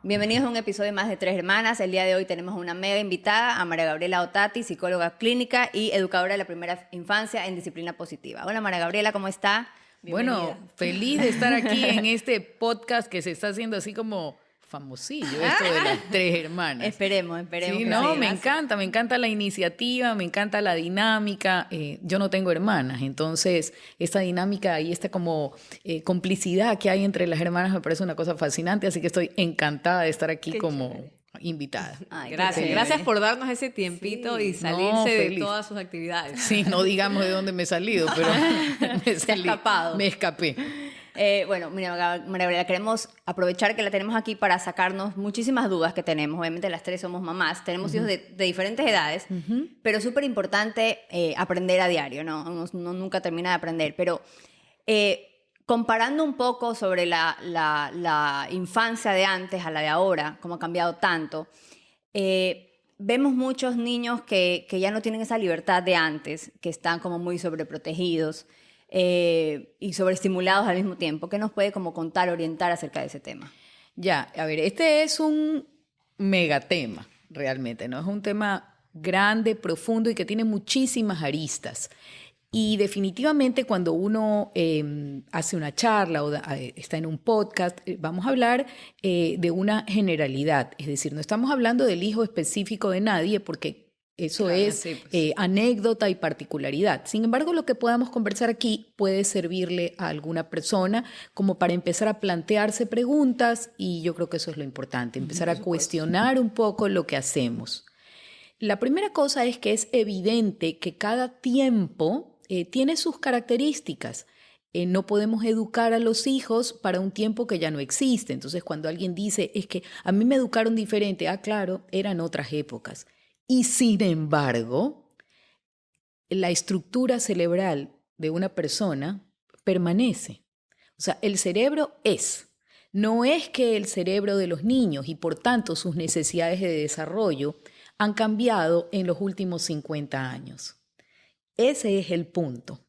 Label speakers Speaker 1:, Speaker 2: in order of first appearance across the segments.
Speaker 1: Bienvenidos a un episodio más de Tres Hermanas. El día de hoy tenemos una mega invitada, a María Gabriela Otati, psicóloga clínica y educadora de la primera infancia en disciplina positiva. Hola María Gabriela, ¿cómo está?
Speaker 2: Bienvenida. Bueno, feliz de estar aquí en este podcast que se está haciendo así como famosillo, esto de las Tres Hermanas.
Speaker 1: Esperemos.
Speaker 2: Sí, no, me encanta la iniciativa, me encanta la dinámica. Yo no tengo hermanas, entonces esta dinámica y esta como complicidad que hay entre las hermanas me parece una cosa fascinante, así que estoy encantada de estar aquí invitada.
Speaker 3: Ay, gracias por darnos ese tiempito y salirse de todas sus actividades.
Speaker 2: Sí, no digamos de dónde me he salido, pero me escapé.
Speaker 1: Bueno, mira, María Gabriela, queremos aprovechar que la tenemos aquí para sacarnos muchísimas dudas que tenemos. Obviamente las tres somos mamás, tenemos hijos de diferentes edades, pero es súper importante aprender a diario, ¿no? Uno nunca termina de aprender, pero comparando un poco sobre la infancia de antes a la de ahora, cómo ha cambiado tanto, vemos muchos niños que ya no tienen esa libertad de antes, que están como muy sobreprotegidos, y sobreestimulados al mismo tiempo. ¿Qué nos puede como contar, orientar acerca de ese tema?
Speaker 2: Ya, a ver, este es un megatema realmente, ¿no? Es un tema grande, profundo y que tiene muchísimas aristas. Y definitivamente cuando uno hace una charla o está en un podcast, vamos a hablar de una generalidad. Es decir, no estamos hablando del hijo específico de nadie porque eso es sí, pues. Anécdota y particularidad. Sin embargo, lo que podamos conversar aquí puede servirle a alguna persona como para empezar a plantearse preguntas y yo creo que eso es lo importante, empezar a cuestionar un poco lo que hacemos. La primera cosa es que es evidente que cada tiempo tiene sus características. No podemos educar a los hijos para un tiempo que ya no existe. Entonces, cuando alguien dice, es que a mí me educaron diferente, claro, eran otras épocas. Y sin embargo, la estructura cerebral de una persona permanece. O sea, el cerebro no es que el cerebro de los niños y por tanto sus necesidades de desarrollo han cambiado en los últimos 50 años. Ese es el punto.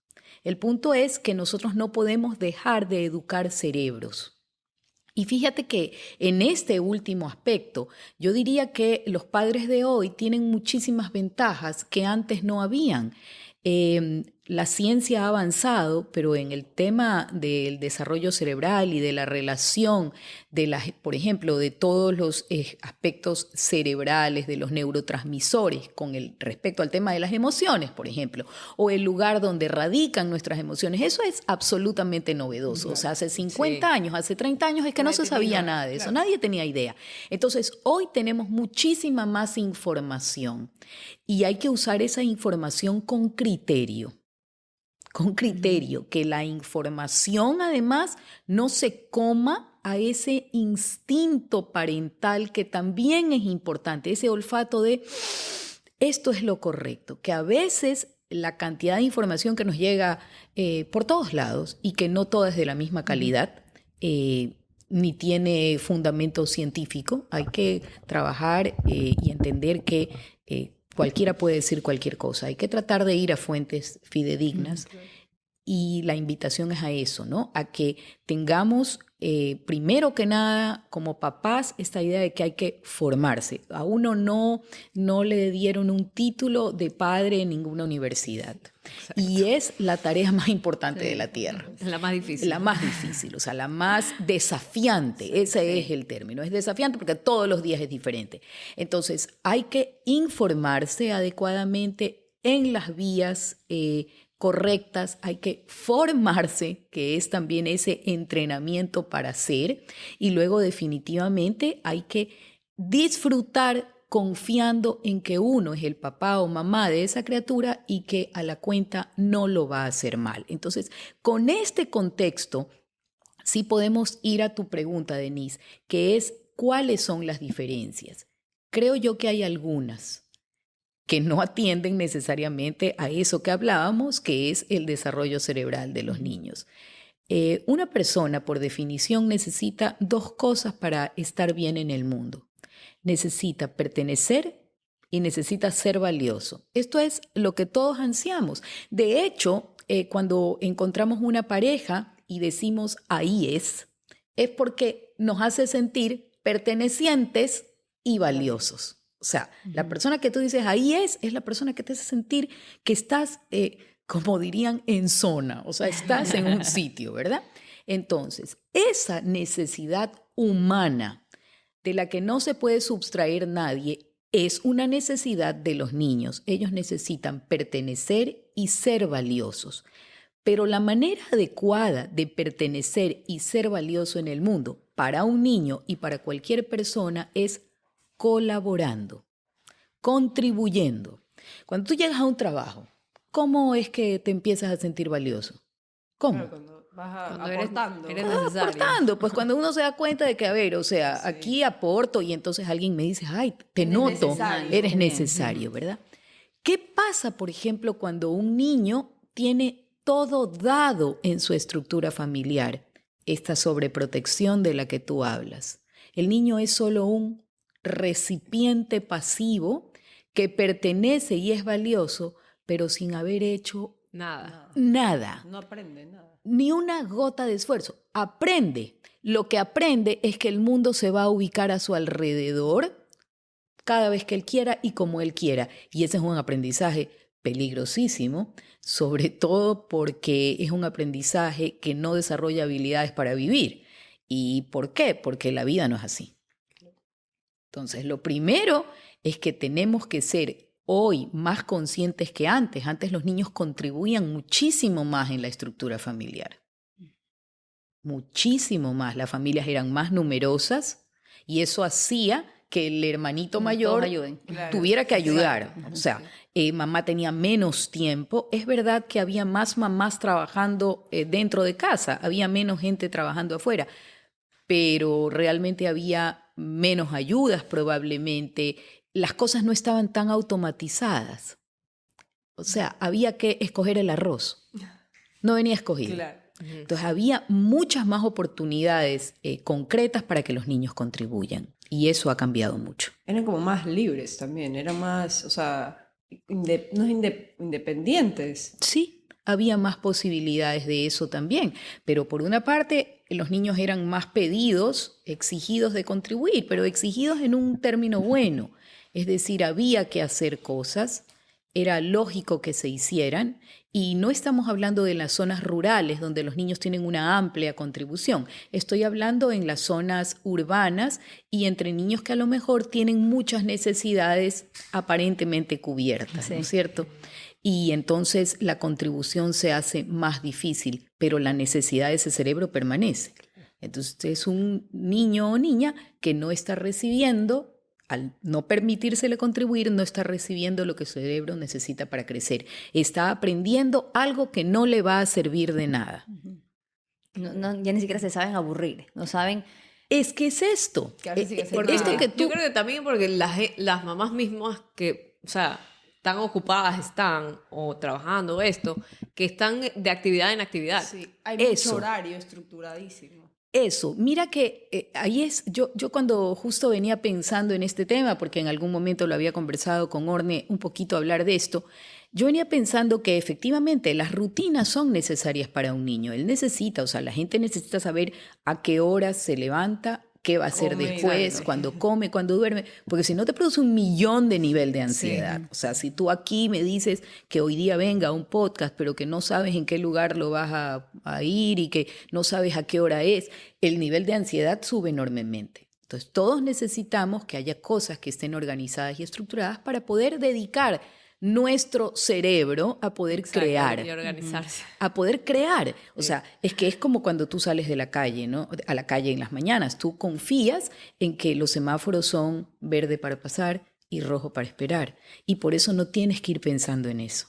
Speaker 2: El punto es que nosotros no podemos dejar de educar cerebros. Y fíjate que en este último aspecto, yo diría que los padres de hoy tienen muchísimas ventajas que antes no habían. La ciencia ha avanzado, pero en el tema del desarrollo cerebral y de la relación, por ejemplo, de todos los aspectos cerebrales, de los neurotransmisores, respecto al tema de las emociones, por ejemplo, o el lugar donde radican nuestras emociones, eso es absolutamente novedoso. Claro. O sea, hace 50 años, hace 30 años es que no se sabía nada de eso, claro. Nadie tenía idea. Entonces, hoy tenemos muchísima más información y hay que usar esa información con criterio. Que la información además no se coma a ese instinto parental que también es importante, ese olfato de esto es lo correcto, que a veces la cantidad de información que nos llega por todos lados y que no toda es de la misma calidad, ni tiene fundamento científico, hay que trabajar y entender que cualquiera puede decir cualquier cosa. Hay que tratar de ir a fuentes fidedignas y la invitación es a eso, ¿no? A que tengamos, primero que nada, como papás, esta idea de que hay que formarse. A uno no le dieron un título de padre en ninguna universidad. Exacto. Y es la tarea más importante de la Tierra.
Speaker 3: Es la más difícil.
Speaker 2: La más difícil, o sea, la más desafiante. Ese es el término. Es desafiante porque todos los días es diferente. Entonces, hay que informarse adecuadamente en las vías correctas, hay que formarse, que es también ese entrenamiento para ser, y luego definitivamente hay que disfrutar confiando en que uno es el papá o mamá de esa criatura y que a la cuenta no lo va a hacer mal. Entonces, con este contexto, sí podemos ir a tu pregunta, Denise, que es ¿cuáles son las diferencias? Creo yo que hay algunas que no atienden necesariamente a eso que hablábamos, que es el desarrollo cerebral de los niños. Una persona, por definición, necesita dos cosas para estar bien en el mundo. Necesita pertenecer y necesita ser valioso. Esto es lo que todos ansiamos. De hecho, cuando encontramos una pareja y decimos ahí es porque nos hace sentir pertenecientes y valiosos. O sea, la persona que tú dices ahí es la persona que te hace sentir que estás, como dirían, en zona, o sea, estás en un sitio, ¿verdad? Entonces, esa necesidad humana de la que no se puede subtraer nadie es una necesidad de los niños. Ellos necesitan pertenecer y ser valiosos. Pero la manera adecuada de pertenecer y ser valioso en el mundo para un niño y para cualquier persona es colaborando, contribuyendo. Cuando tú llegas a un trabajo, ¿cómo es que te empiezas a sentir valioso? ¿Cómo?
Speaker 4: Claro, cuando vas
Speaker 3: Cuando
Speaker 4: aportando.
Speaker 3: eres necesario.
Speaker 2: Aportando, pues cuando uno se da cuenta de que, a ver, o sea,
Speaker 4: Sí.
Speaker 2: aquí aporto y entonces alguien me dice, ay, te
Speaker 4: Eres
Speaker 2: noto,
Speaker 4: necesario.
Speaker 2: eres necesario, ¿verdad? ¿Qué pasa, por ejemplo, cuando un niño tiene todo dado en su estructura familiar? Esta sobreprotección de la que tú hablas. El niño es solo un recipiente pasivo que pertenece y es valioso, pero sin haber hecho
Speaker 3: Nada.
Speaker 2: nada,
Speaker 4: No aprende nada.
Speaker 2: ni una gota de esfuerzo. Aprende. Lo que aprende es que el mundo se va a ubicar a su alrededor cada vez que él quiera y como él quiera. Y ese es un aprendizaje peligrosísimo, sobre todo porque es un aprendizaje que no desarrolla habilidades para vivir. ¿Y por qué? Porque la vida no es así. Entonces, lo primero es que tenemos que ser hoy más conscientes que antes. Antes los niños contribuían muchísimo más en la estructura familiar. Muchísimo más. Las familias eran más numerosas y eso hacía que el hermanito
Speaker 1: Todos
Speaker 2: mayor
Speaker 1: ayuden.
Speaker 4: Claro.
Speaker 2: tuviera que ayudar.
Speaker 4: Exacto.
Speaker 2: O sea, mamá tenía menos tiempo. Es verdad que había más mamás trabajando dentro de casa, había menos gente trabajando afuera, pero realmente había menos ayudas probablemente. Las cosas no estaban tan automatizadas. O sea, había que escoger el arroz. No venía escogido.
Speaker 4: Claro.
Speaker 2: Entonces había muchas más oportunidades concretas para que los niños contribuyan. Y eso ha cambiado mucho.
Speaker 4: Eran como más libres también, eran más, o sea, independientes.
Speaker 2: Sí, había más posibilidades de eso también. Pero por una parte, los niños eran más pedidos, exigidos de contribuir, pero exigidos en un término bueno. Es decir, había que hacer cosas, era lógico que se hicieran, y no estamos hablando de las zonas rurales donde los niños tienen una amplia contribución. Estoy hablando en las zonas urbanas y entre niños que a lo mejor tienen muchas necesidades aparentemente cubiertas, ¿no es cierto? Y entonces la contribución se hace más difícil, pero la necesidad de ese cerebro permanece. Entonces es un niño o niña que no está recibiendo, al no permitírsele contribuir, no está recibiendo lo que su cerebro necesita para crecer. Está aprendiendo algo que no le va a servir de nada.
Speaker 1: Ya ni siquiera se saben aburrir, no saben.
Speaker 2: Es que es esto.
Speaker 4: Que a veces sí que se
Speaker 2: Porque
Speaker 4: nada.
Speaker 2: esto que tú...
Speaker 3: Yo creo que también porque las mamás mismas que, o sea, tan ocupadas están o trabajando esto, que están de actividad en actividad.
Speaker 4: Sí, hay
Speaker 2: Eso.
Speaker 4: mucho horario estructuradísimo.
Speaker 2: Eso, mira que ahí es, yo cuando justo venía pensando en este tema, porque en algún momento lo había conversado con Orne un poquito hablar de esto, yo venía pensando que efectivamente las rutinas son necesarias para un niño. Él necesita, o sea, la gente necesita saber a qué horas se levanta, qué va a hacer
Speaker 4: Come,
Speaker 2: después,
Speaker 4: duerme.
Speaker 2: cuando come, cuando duerme, porque si no te produce un millón de nivel de ansiedad. O sea, si tú aquí me dices que hoy día venga un podcast, pero que no sabes en qué lugar lo vas a ir y que no sabes a qué hora es, el nivel de ansiedad sube enormemente. Entonces, todos necesitamos que haya cosas que estén organizadas y estructuradas para poder dedicar nuestro cerebro a poder crear.
Speaker 3: Y organizarse.
Speaker 2: A poder crear. O sea, es que es como cuando tú sales de la calle, ¿no? A la calle en las mañanas. Tú confías en que los semáforos son verde para pasar y rojo para esperar. Y por eso no tienes que ir pensando en eso.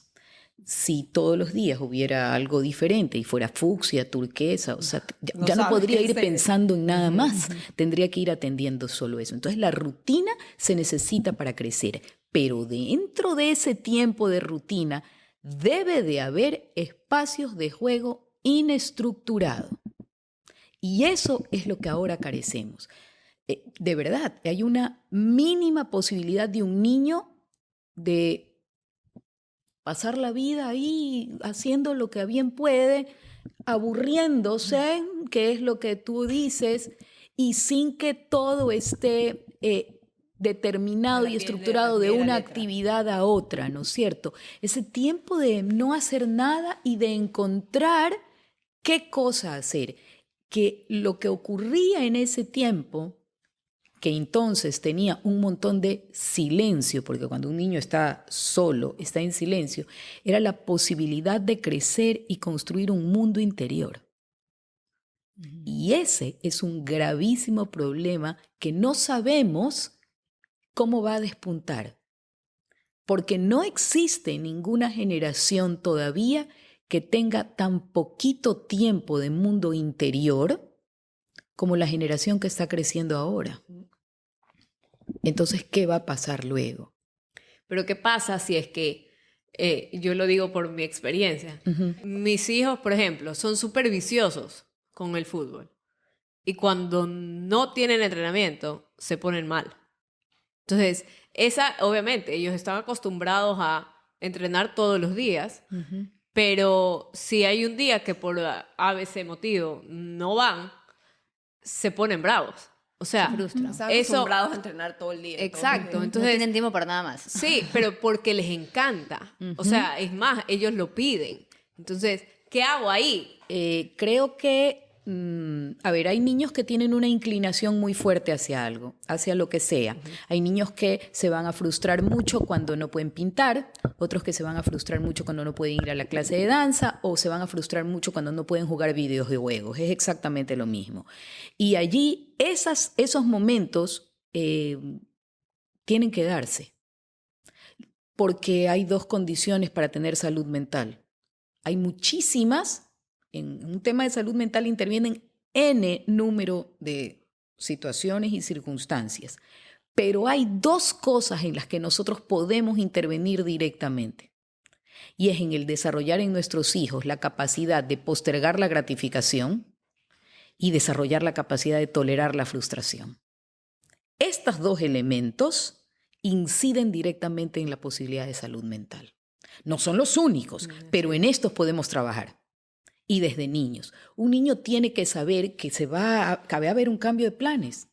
Speaker 2: Si todos los días hubiera algo diferente y fuera fucsia, turquesa, o sea, ya no
Speaker 4: sabes
Speaker 2: podría
Speaker 4: qué
Speaker 2: ir
Speaker 4: hacer.
Speaker 2: pensando en nada más. Tendría que ir atendiendo solo eso. Entonces, la rutina se necesita para crecer. Pero dentro de ese tiempo de rutina debe de haber espacios de juego inestructurado. Y eso es lo que ahora carecemos. De verdad, hay una mínima posibilidad de un niño de pasar la vida ahí haciendo lo que bien puede, aburriéndose, que es lo que tú dices, y sin que todo esté determinado
Speaker 4: A
Speaker 2: y
Speaker 4: la pie
Speaker 2: estructurado de
Speaker 4: de la
Speaker 2: una
Speaker 4: letra.
Speaker 2: actividad a otra, ¿no es cierto? Ese tiempo de no hacer nada y de encontrar qué cosa hacer. Que lo que ocurría en ese tiempo, que entonces tenía un montón de silencio, porque cuando un niño está solo, está en silencio, era la posibilidad de crecer y construir un mundo interior. Y ese es un gravísimo problema que no sabemos cómo va a despuntar, porque no existe ninguna generación todavía que tenga tan poquito tiempo de mundo interior como la generación que está creciendo ahora. Entonces, ¿qué va a pasar luego?
Speaker 3: Pero ¿qué pasa si es que, yo lo digo por mi experiencia, mis hijos, por ejemplo, son súper viciosos con el fútbol y cuando no tienen entrenamiento se ponen mal? Entonces, obviamente, ellos están acostumbrados a entrenar todos los días, pero si hay un día que por ABC motivo no van, se ponen bravos. O sea,
Speaker 1: frustran.
Speaker 4: Están
Speaker 3: eso,
Speaker 4: acostumbrados a entrenar todo el día.
Speaker 3: exacto.
Speaker 1: No
Speaker 3: Entonces,
Speaker 1: tienen tiempo para nada más.
Speaker 3: sí, pero porque les encanta. O sea, es más, ellos lo piden. Entonces, ¿qué hago ahí?
Speaker 2: Creo que, a ver, hay niños que tienen una inclinación muy fuerte hacia algo, hacia lo que sea. Hay niños que se van a frustrar mucho cuando no pueden pintar, otros que se van a frustrar mucho cuando no pueden ir a la clase de danza, o se van a frustrar mucho cuando no pueden jugar videojuegos. Es exactamente lo mismo. Y allí esos momentos tienen que darse, porque hay dos condiciones para tener salud mental. Hay muchísimas. En un tema de salud mental intervienen N número de situaciones y circunstancias, pero hay dos cosas en las que nosotros podemos intervenir directamente, y es en el desarrollar en nuestros hijos la capacidad de postergar la gratificación y desarrollar la capacidad de tolerar la frustración. Estos dos elementos inciden directamente en la posibilidad de salud mental. No son los únicos, pero en estos podemos trabajar. Y desde niños. Un niño tiene que saber que va a haber un cambio de planes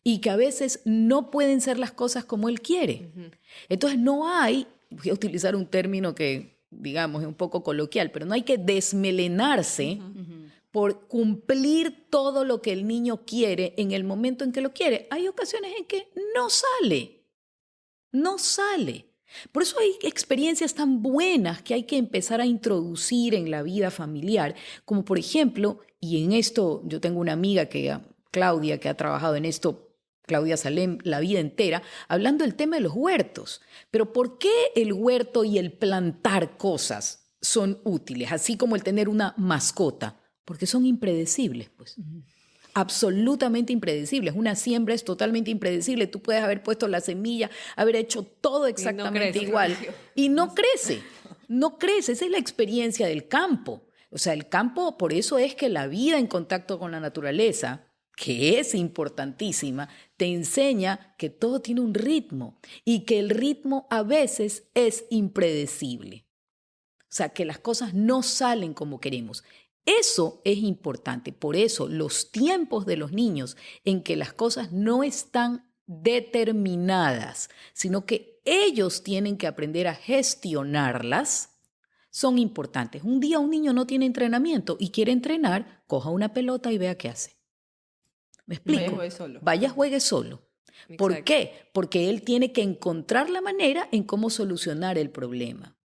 Speaker 2: y que a veces no pueden ser las cosas como él quiere. Entonces no hay, voy a utilizar un término que digamos es un poco coloquial, pero no hay que desmelenarse por cumplir todo lo que el niño quiere en el momento en que lo quiere. Hay ocasiones en que no sale. Por eso hay experiencias tan buenas que hay que empezar a introducir en la vida familiar, como por ejemplo, y en esto yo tengo una amiga, Claudia, que ha trabajado en esto, Claudia Salem, la vida entera, hablando del tema de los huertos. Pero ¿por qué el huerto y el plantar cosas son útiles, así como el tener una mascota? Porque son impredecibles, pues. Absolutamente impredecibles. Una siembra es totalmente impredecible. Tú puedes haber puesto la semilla, haber hecho todo exactamente
Speaker 3: crece.
Speaker 2: igual y no crece. No crece. Esa es la experiencia del campo. O sea, el campo, por eso es que la vida en contacto con la naturaleza, que es importantísima, te enseña que todo tiene un ritmo y que el ritmo a veces es impredecible. O sea, que las cosas no salen como queremos. Eso es importante. Por eso los tiempos de los niños en que las cosas no están determinadas, sino que ellos tienen que aprender a gestionarlas, son importantes. Un día un niño no tiene entrenamiento y quiere entrenar, coja una pelota y vea qué hace. ¿Me explico?
Speaker 4: Juegue solo.
Speaker 2: Vaya, juegue solo. ¿Por
Speaker 3: Exacto.
Speaker 2: qué? Porque él tiene que encontrar la manera en cómo solucionar el problema.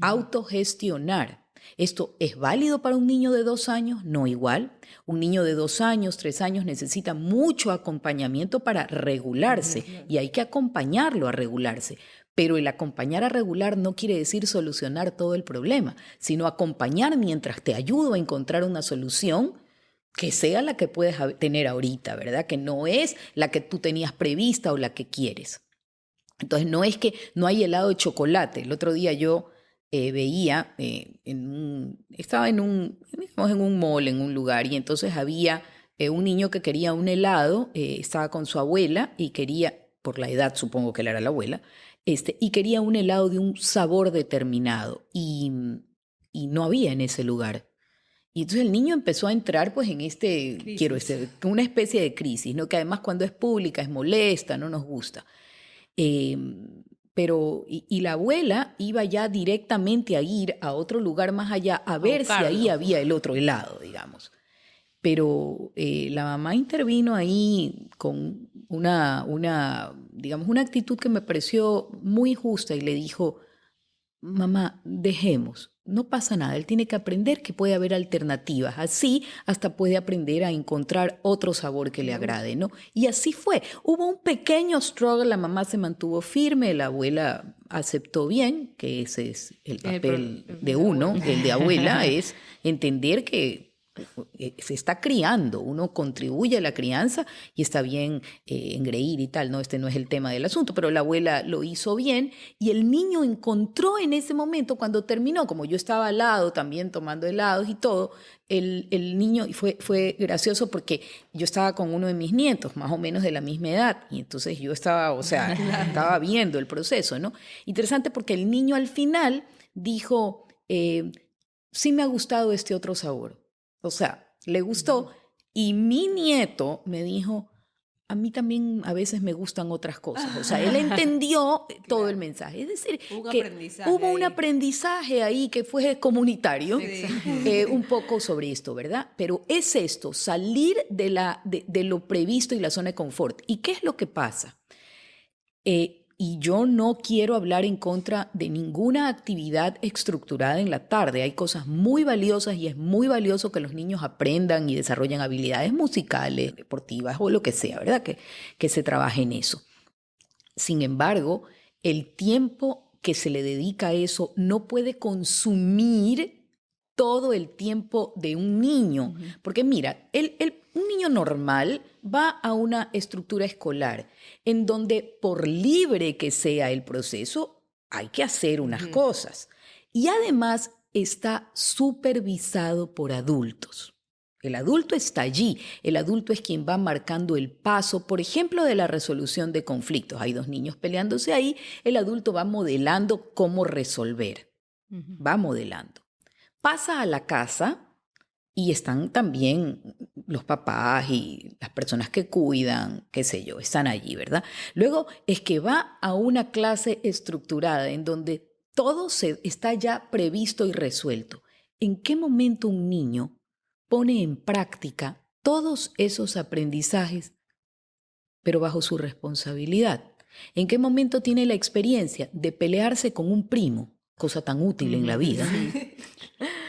Speaker 2: Autogestionar. ¿Esto es válido para un niño de 2 años? No igual. Un niño de 2 años, 3 años necesita mucho acompañamiento para regularse y hay que acompañarlo a regularse. Pero el acompañar a regular no quiere decir solucionar todo el problema, sino acompañar mientras te ayudo a encontrar una solución que sea la que puedes tener ahorita, ¿verdad? Que no es la que tú tenías prevista o la que quieres. Entonces no es que no hay helado de chocolate. El otro día yo veía, estaba en un mall, en un lugar, y entonces había un niño que quería un helado, estaba con su abuela y quería, por la edad supongo que él era la abuela, y quería un helado de un sabor determinado y no había en ese lugar. Y entonces el niño empezó a entrar pues en una especie de crisis, ¿no? Que además cuando es pública es molesta, no nos gusta. Y la abuela iba ya directamente a ir a otro lugar más allá a ver si ahí había el otro helado, digamos. Pero la mamá intervino ahí con digamos, una actitud que me pareció muy justa y le dijo, mamá, dejemos, no pasa nada, él tiene que aprender que puede haber alternativas, así hasta puede aprender a encontrar otro sabor que le agrade, ¿no? Y así fue, hubo un pequeño struggle, la mamá se mantuvo firme, la abuela aceptó bien, que ese es el papel de uno, el de abuela, es entender que se está criando, uno contribuye a la crianza y está bien engreír y tal, ¿no? Este no es el tema del asunto, pero la abuela lo hizo bien y el niño encontró en ese momento, cuando terminó, como yo estaba al lado también tomando helados y todo, el niño, y fue gracioso porque yo estaba con uno de mis nietos, más o menos de la misma edad, y entonces yo estaba, estaba viendo el proceso, ¿no? Interesante porque el niño al final dijo, sí me ha gustado este otro sabor. O sea, le gustó y mi nieto me dijo, a mí también a veces me gustan otras cosas. O sea, él entendió todo el mensaje. Es decir, hubo un aprendizaje ahí que fue comunitario, un poco sobre esto, ¿verdad? Pero es esto, salir de lo previsto y la zona de confort. ¿Y qué es lo que pasa? Y yo no quiero hablar en contra de ninguna actividad estructurada en la tarde. Hay cosas muy valiosas y es muy valioso que los niños aprendan y desarrollen habilidades musicales, deportivas o lo que sea, ¿verdad? Que se trabaje en eso. Sin embargo, el tiempo que se le dedica a eso no puede consumir todo el tiempo de un niño. Porque mira, un niño normal va a una estructura escolar en donde, por libre que sea el proceso, hay que hacer unas cosas. Y además está supervisado por adultos. El adulto está allí. El adulto es quien va marcando el paso, por ejemplo, de la resolución de conflictos. Hay dos niños peleándose ahí. El adulto va modelando cómo resolver. Va modelando. Pasa a la casa y están también los papás y las personas que cuidan, qué sé yo, están allí, ¿verdad? Luego es que va a una clase estructurada en donde todo está ya previsto y resuelto. ¿En qué momento un niño pone en práctica todos esos aprendizajes, pero bajo su responsabilidad? ¿En qué momento tiene la experiencia de pelearse con un primo, cosa tan útil en la vida?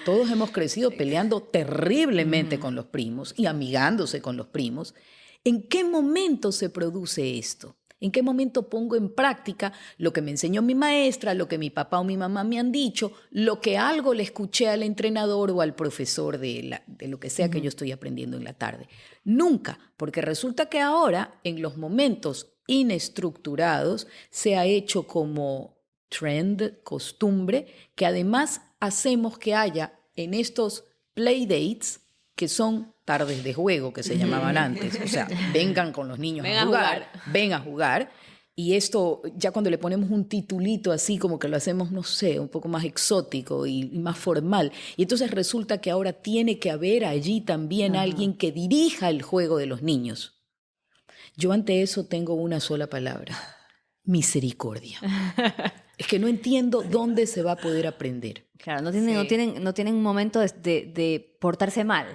Speaker 2: Todos hemos crecido peleando terriblemente con los primos y amigándose con los primos. ¿En qué momento se produce esto? ¿En qué momento pongo en práctica lo que me enseñó mi maestra, lo que mi papá o mi mamá me han dicho, lo que algo le escuché al entrenador o al profesor de lo que sea que yo estoy aprendiendo en la tarde? Nunca, porque resulta que ahora, en los momentos inestructurados, se ha hecho como trend, costumbre, que además hacemos que haya en estos playdates, que son tardes de juego, que se llamaban antes, o sea, vengan con los niños a jugar, ven a jugar, y esto ya cuando le ponemos un titulito así como que lo hacemos, no sé, un poco más exótico y más formal, y entonces resulta que ahora tiene que haber allí también alguien que dirija el juego de los niños. Yo ante eso tengo una sola palabra: misericordia. Es que no entiendo dónde se va a poder aprender.
Speaker 1: Claro, no tienen un momento de portarse mal.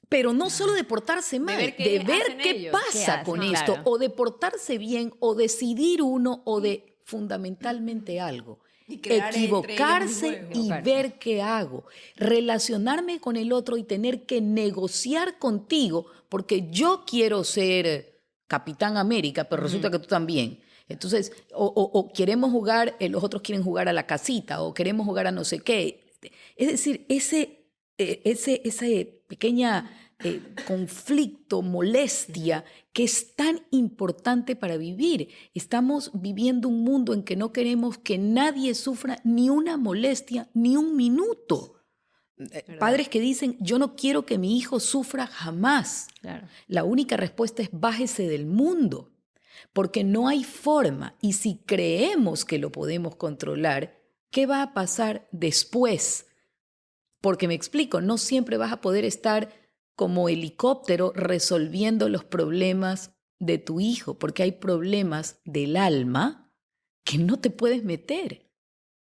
Speaker 2: Pero no solo de portarse mal, de ver qué pasa con esto,
Speaker 1: claro.
Speaker 2: o de portarse bien, o decidir uno, o de fundamentalmente algo. Equivocarse y ver qué hago. Relacionarme con el otro y tener que negociar contigo, porque yo quiero ser Capitán América, pero resulta que tú también. Entonces, o queremos jugar, los otros quieren jugar a la casita, o queremos jugar a no sé qué. Es decir, ese pequeña conflicto, molestia, que es tan importante para vivir. Estamos viviendo un mundo en que no queremos que nadie sufra ni una molestia, ni un minuto. Padres que dicen, yo no quiero que mi hijo sufra jamás.
Speaker 1: Claro.
Speaker 2: La única respuesta es bájese del mundo. Porque no hay forma, y si creemos que lo podemos controlar, ¿qué va a pasar después? Porque me explico, no siempre vas a poder estar como helicóptero resolviendo los problemas de tu hijo, porque hay problemas del alma que no te puedes meter,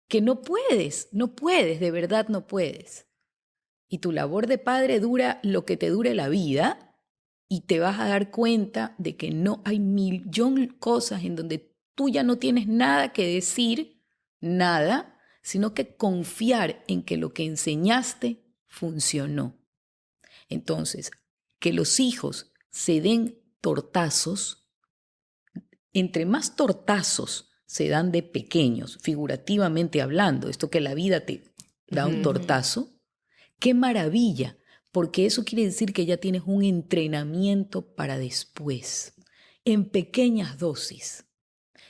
Speaker 2: que no puedes, de verdad no puedes. Y tu labor de padre dura lo que te dure la vida y te vas a dar cuenta de que no hay millón cosas en donde tú ya no tienes nada que decir, nada, sino que confiar en que lo que enseñaste funcionó. Entonces, que los hijos se den tortazos, entre más tortazos se dan de pequeños, figurativamente hablando, esto que la vida te da un tortazo, ¡qué maravilla! Porque eso quiere decir que ya tienes un entrenamiento para después, en pequeñas dosis.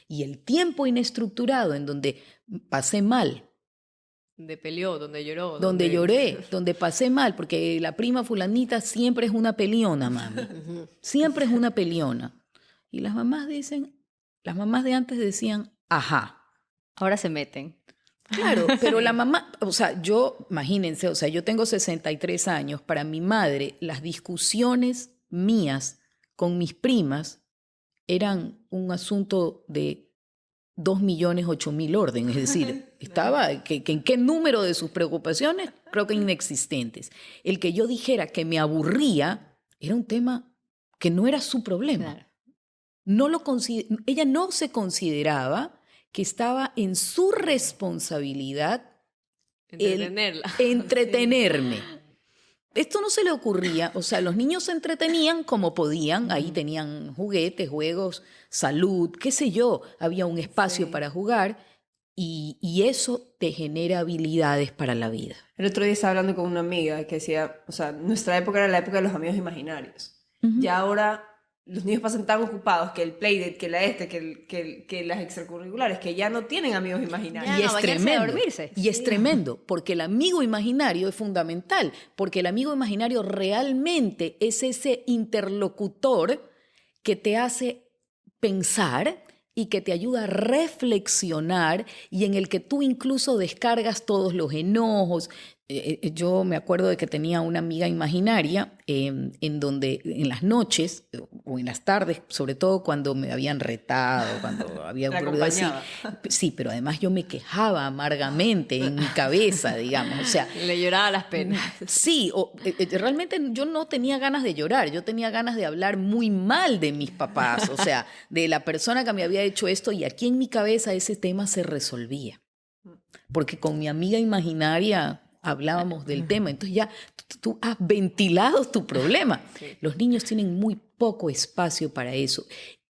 Speaker 2: Y el tiempo inestructurado en donde pasé mal,
Speaker 3: Donde peleó, donde lloró.
Speaker 2: donde lloré, donde pasé mal, porque la prima fulanita siempre es una peleona, mami. Siempre es una peleona. Y las mamás de antes decían, ajá.
Speaker 1: Ahora se meten.
Speaker 2: Claro, pero la mamá, o sea, imagínense, o sea, yo tengo 63 años, para mi madre las discusiones mías con mis primas eran un asunto de 2.008.000 orden, es decir, estaba, ¿en qué número de sus preocupaciones? Creo que inexistentes. El que yo dijera que me aburría era un tema que no era su problema.
Speaker 1: Claro.
Speaker 2: Ella no se consideraba que estaba en su responsabilidad
Speaker 3: Entretenerla.
Speaker 2: entretenerme. Esto no se le ocurría, o sea, los niños se entretenían como podían, ahí tenían juguetes, juegos, salud, qué sé yo, había un espacio para jugar y eso te genera habilidades para la vida.
Speaker 4: El otro día estaba hablando con una amiga que decía, o sea, nuestra época era la época de los amigos imaginarios. Ya ahora los niños pasan tan ocupados que el playdate, que las extracurriculares, que ya no tienen amigos imaginarios.
Speaker 1: Ya,
Speaker 2: Y
Speaker 1: no,
Speaker 2: es
Speaker 1: bañarse y
Speaker 2: tremendo.
Speaker 1: dormirse.
Speaker 2: Y es tremendo, porque el amigo imaginario es fundamental, porque el amigo imaginario realmente es ese interlocutor que te hace pensar y que te ayuda a reflexionar y en el que tú incluso descargas todos los enojos. Yo me acuerdo de que tenía una amiga imaginaria en donde en las noches o en las tardes, sobre todo cuando me habían retado, cuando había
Speaker 4: La
Speaker 2: ocurrido así.
Speaker 4: acompañaba.
Speaker 2: Sí, pero además yo me quejaba amargamente en mi cabeza, digamos. O sea,
Speaker 3: Le lloraba las penas.
Speaker 2: sí, realmente yo no tenía ganas de llorar, yo tenía ganas de hablar muy mal de mis papás, o sea, de la persona que me había hecho esto y aquí en mi cabeza ese tema se resolvía. Porque con mi amiga imaginaria hablábamos del tema, entonces ya tú has ventilado tu problema.
Speaker 3: Sí.
Speaker 2: Los niños tienen muy poco espacio para eso.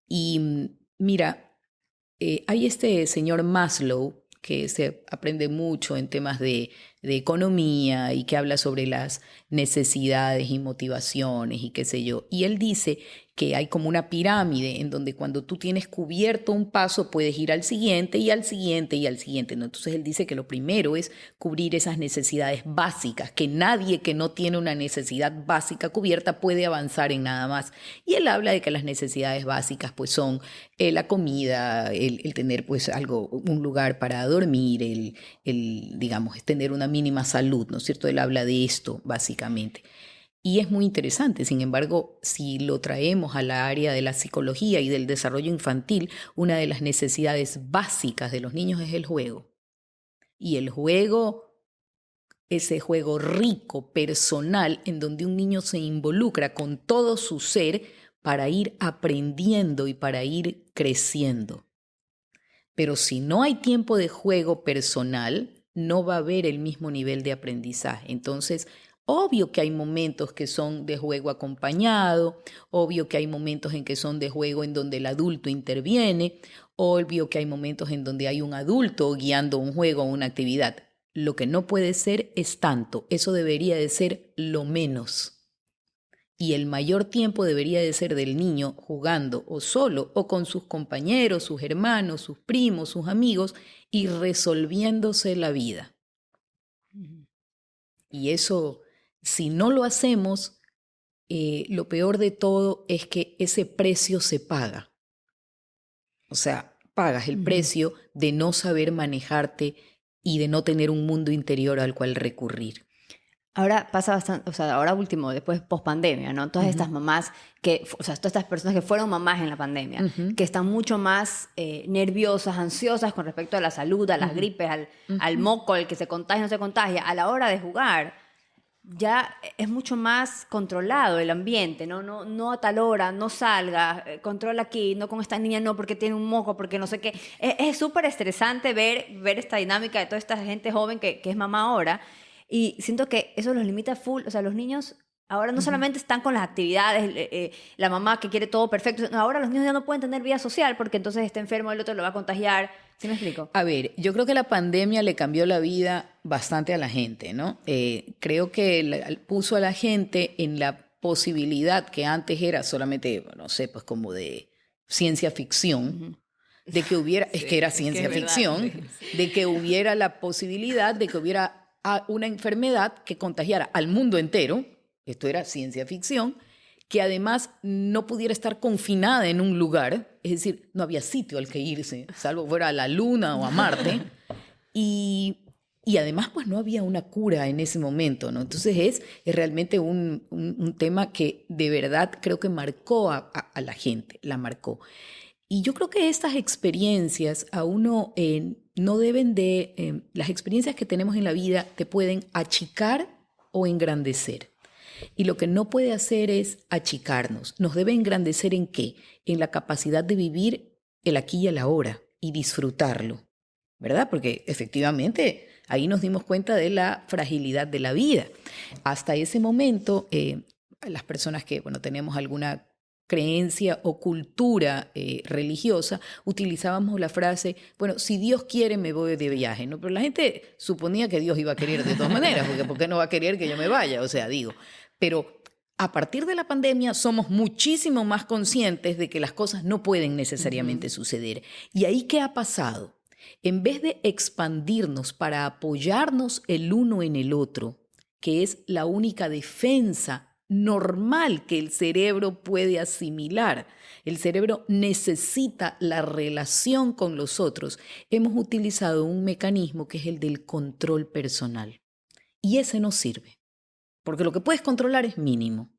Speaker 2: Y mira, hay este señor Maslow que se aprende mucho en temas de economía y que habla sobre las necesidades y motivaciones y qué sé yo. Y él dice que hay como una pirámide en donde cuando tú tienes cubierto un paso puedes ir al siguiente y al siguiente y al siguiente, ¿no? Entonces él dice que lo primero es cubrir esas necesidades básicas, que nadie que no tiene una necesidad básica cubierta puede avanzar en nada más. Y él habla de que las necesidades básicas pues son la comida, el tener pues un lugar para dormir, digamos, tener una mínima salud, ¿no es cierto? Él habla de esto básicamente. Y es muy interesante, sin embargo, si lo traemos a la área de la psicología y del desarrollo infantil, una de las necesidades básicas de los niños es el juego. Y el juego, ese juego rico, personal, en donde un niño se involucra con todo su ser para ir aprendiendo y para ir creciendo. Pero si no hay tiempo de juego personal, no va a haber el mismo nivel de aprendizaje. Entonces, obvio que hay momentos que son de juego acompañado, obvio que hay momentos en que son de juego en donde el adulto interviene, obvio que hay momentos en donde hay un adulto guiando un juego o una actividad. Lo que no puede ser es tanto, eso debería de ser lo menos. Y el mayor tiempo debería de ser del niño jugando o solo o con sus compañeros, sus hermanos, sus primos, sus amigos y resolviéndose la vida. Y eso, si no lo hacemos, lo peor de todo es que ese precio se paga. O sea, pagas el precio de no saber manejarte y de no tener un mundo interior al cual recurrir.
Speaker 1: Ahora pasa bastante, o sea, ahora último, después post-pandemia, ¿no? Todas estas mamás o sea, todas estas personas que fueron mamás en la pandemia, que están mucho más nerviosas, ansiosas con respecto a la salud, a las gripes, al moco, al que se contagia, no se contagia, a la hora de jugar. Ya es mucho más controlado el ambiente, ¿no? No a tal hora, no salga, controla aquí, no con esta niña, no, porque tiene un moco, porque no sé qué. Es súper estresante ver esta dinámica de toda esta gente joven que es mamá ahora. Y siento que eso los limita full. O sea, los niños ahora no solamente están con las actividades, la mamá que quiere todo perfecto. Ahora los niños ya no pueden tener vida social porque entonces está enfermo, el otro lo va a contagiar. ¿Sí me explico?
Speaker 2: A ver, yo creo que la pandemia le cambió la vida bastante a la gente, ¿no? Creo que puso a la gente en la posibilidad que antes era solamente, no sé, pues como de ciencia ficción, de que hubiera, es que era ciencia ficción, de que hubiera la posibilidad de que hubiera una enfermedad que contagiara al mundo entero, esto era ciencia ficción, que además no pudiera estar confinada en un lugar, es decir, no había sitio al que irse, salvo fuera a la Luna o a Marte, y además pues no había una cura en ese momento, ¿no? Entonces es realmente un tema que de verdad creo que marcó a la gente, la marcó. Y yo creo que estas experiencias a uno no deben de... las experiencias que tenemos en la vida te pueden achicar o engrandecer. Y lo que no puede hacer es achicarnos. Nos debe engrandecer ¿en qué? En la capacidad de vivir el aquí y el ahora y disfrutarlo, ¿verdad? Porque efectivamente ahí nos dimos cuenta de la fragilidad de la vida. Hasta ese momento, las personas que, bueno, tenemos alguna creencia o cultura religiosa, utilizábamos la frase, bueno, si Dios quiere me voy de viaje, ¿no? Pero la gente suponía que Dios iba a querer de todas maneras, porque ¿por qué no va a querer que yo me vaya? O sea, digo, pero a partir de la pandemia somos muchísimo más conscientes de que las cosas no pueden necesariamente suceder. ¿Y ahí qué ha pasado? En vez de expandirnos para apoyarnos el uno en el otro, que es la única defensa normal que el cerebro puede asimilar. El cerebro necesita la relación con los otros. Hemos utilizado un mecanismo que es el del control personal. Y ese no sirve. Porque lo que puedes controlar es mínimo.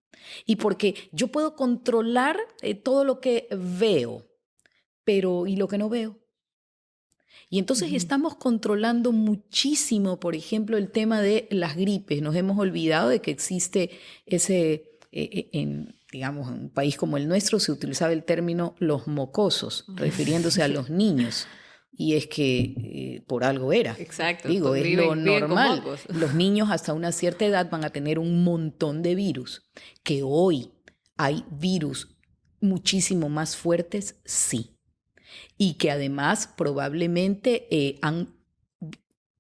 Speaker 2: Y porque yo puedo controlar todo lo que veo, pero ¿y lo que no veo? Y entonces estamos controlando muchísimo, por ejemplo, el tema de las gripes. Nos hemos olvidado de que existe digamos, en un país como el nuestro se utilizaba el término los mocosos, refiriéndose a los niños. Y es que por algo era.
Speaker 3: Exacto.
Speaker 2: Digo, es lo normal. Los niños hasta una cierta edad van a tener un montón de virus. Que hoy hay virus muchísimo más fuertes, sí. Y que además probablemente han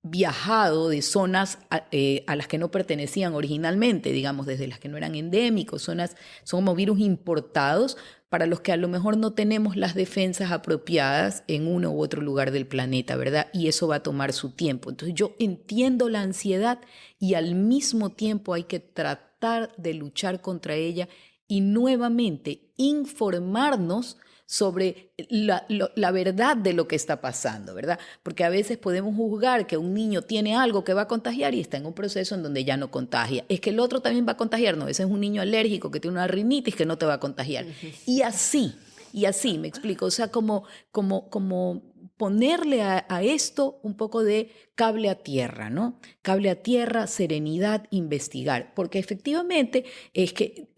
Speaker 2: viajado de zonas a las que no pertenecían originalmente, digamos, desde las que no eran endémicos, son como virus importados para los que a lo mejor no tenemos las defensas apropiadas en uno u otro lugar del planeta, ¿verdad? Y eso va a tomar su tiempo. Entonces yo entiendo la ansiedad y al mismo tiempo hay que tratar de luchar contra ella y nuevamente informarnos sobre la verdad de lo que está pasando, ¿verdad? Porque a veces podemos juzgar que un niño tiene algo que va a contagiar y está en un proceso en donde ya no contagia. Es que el otro también va a contagiar, no, ese es un niño alérgico que tiene una rinitis que no te va a contagiar. Y así, me explico, o sea, como ponerle a esto un poco de cable a tierra, ¿no? Cable a tierra, serenidad, investigar, porque efectivamente es que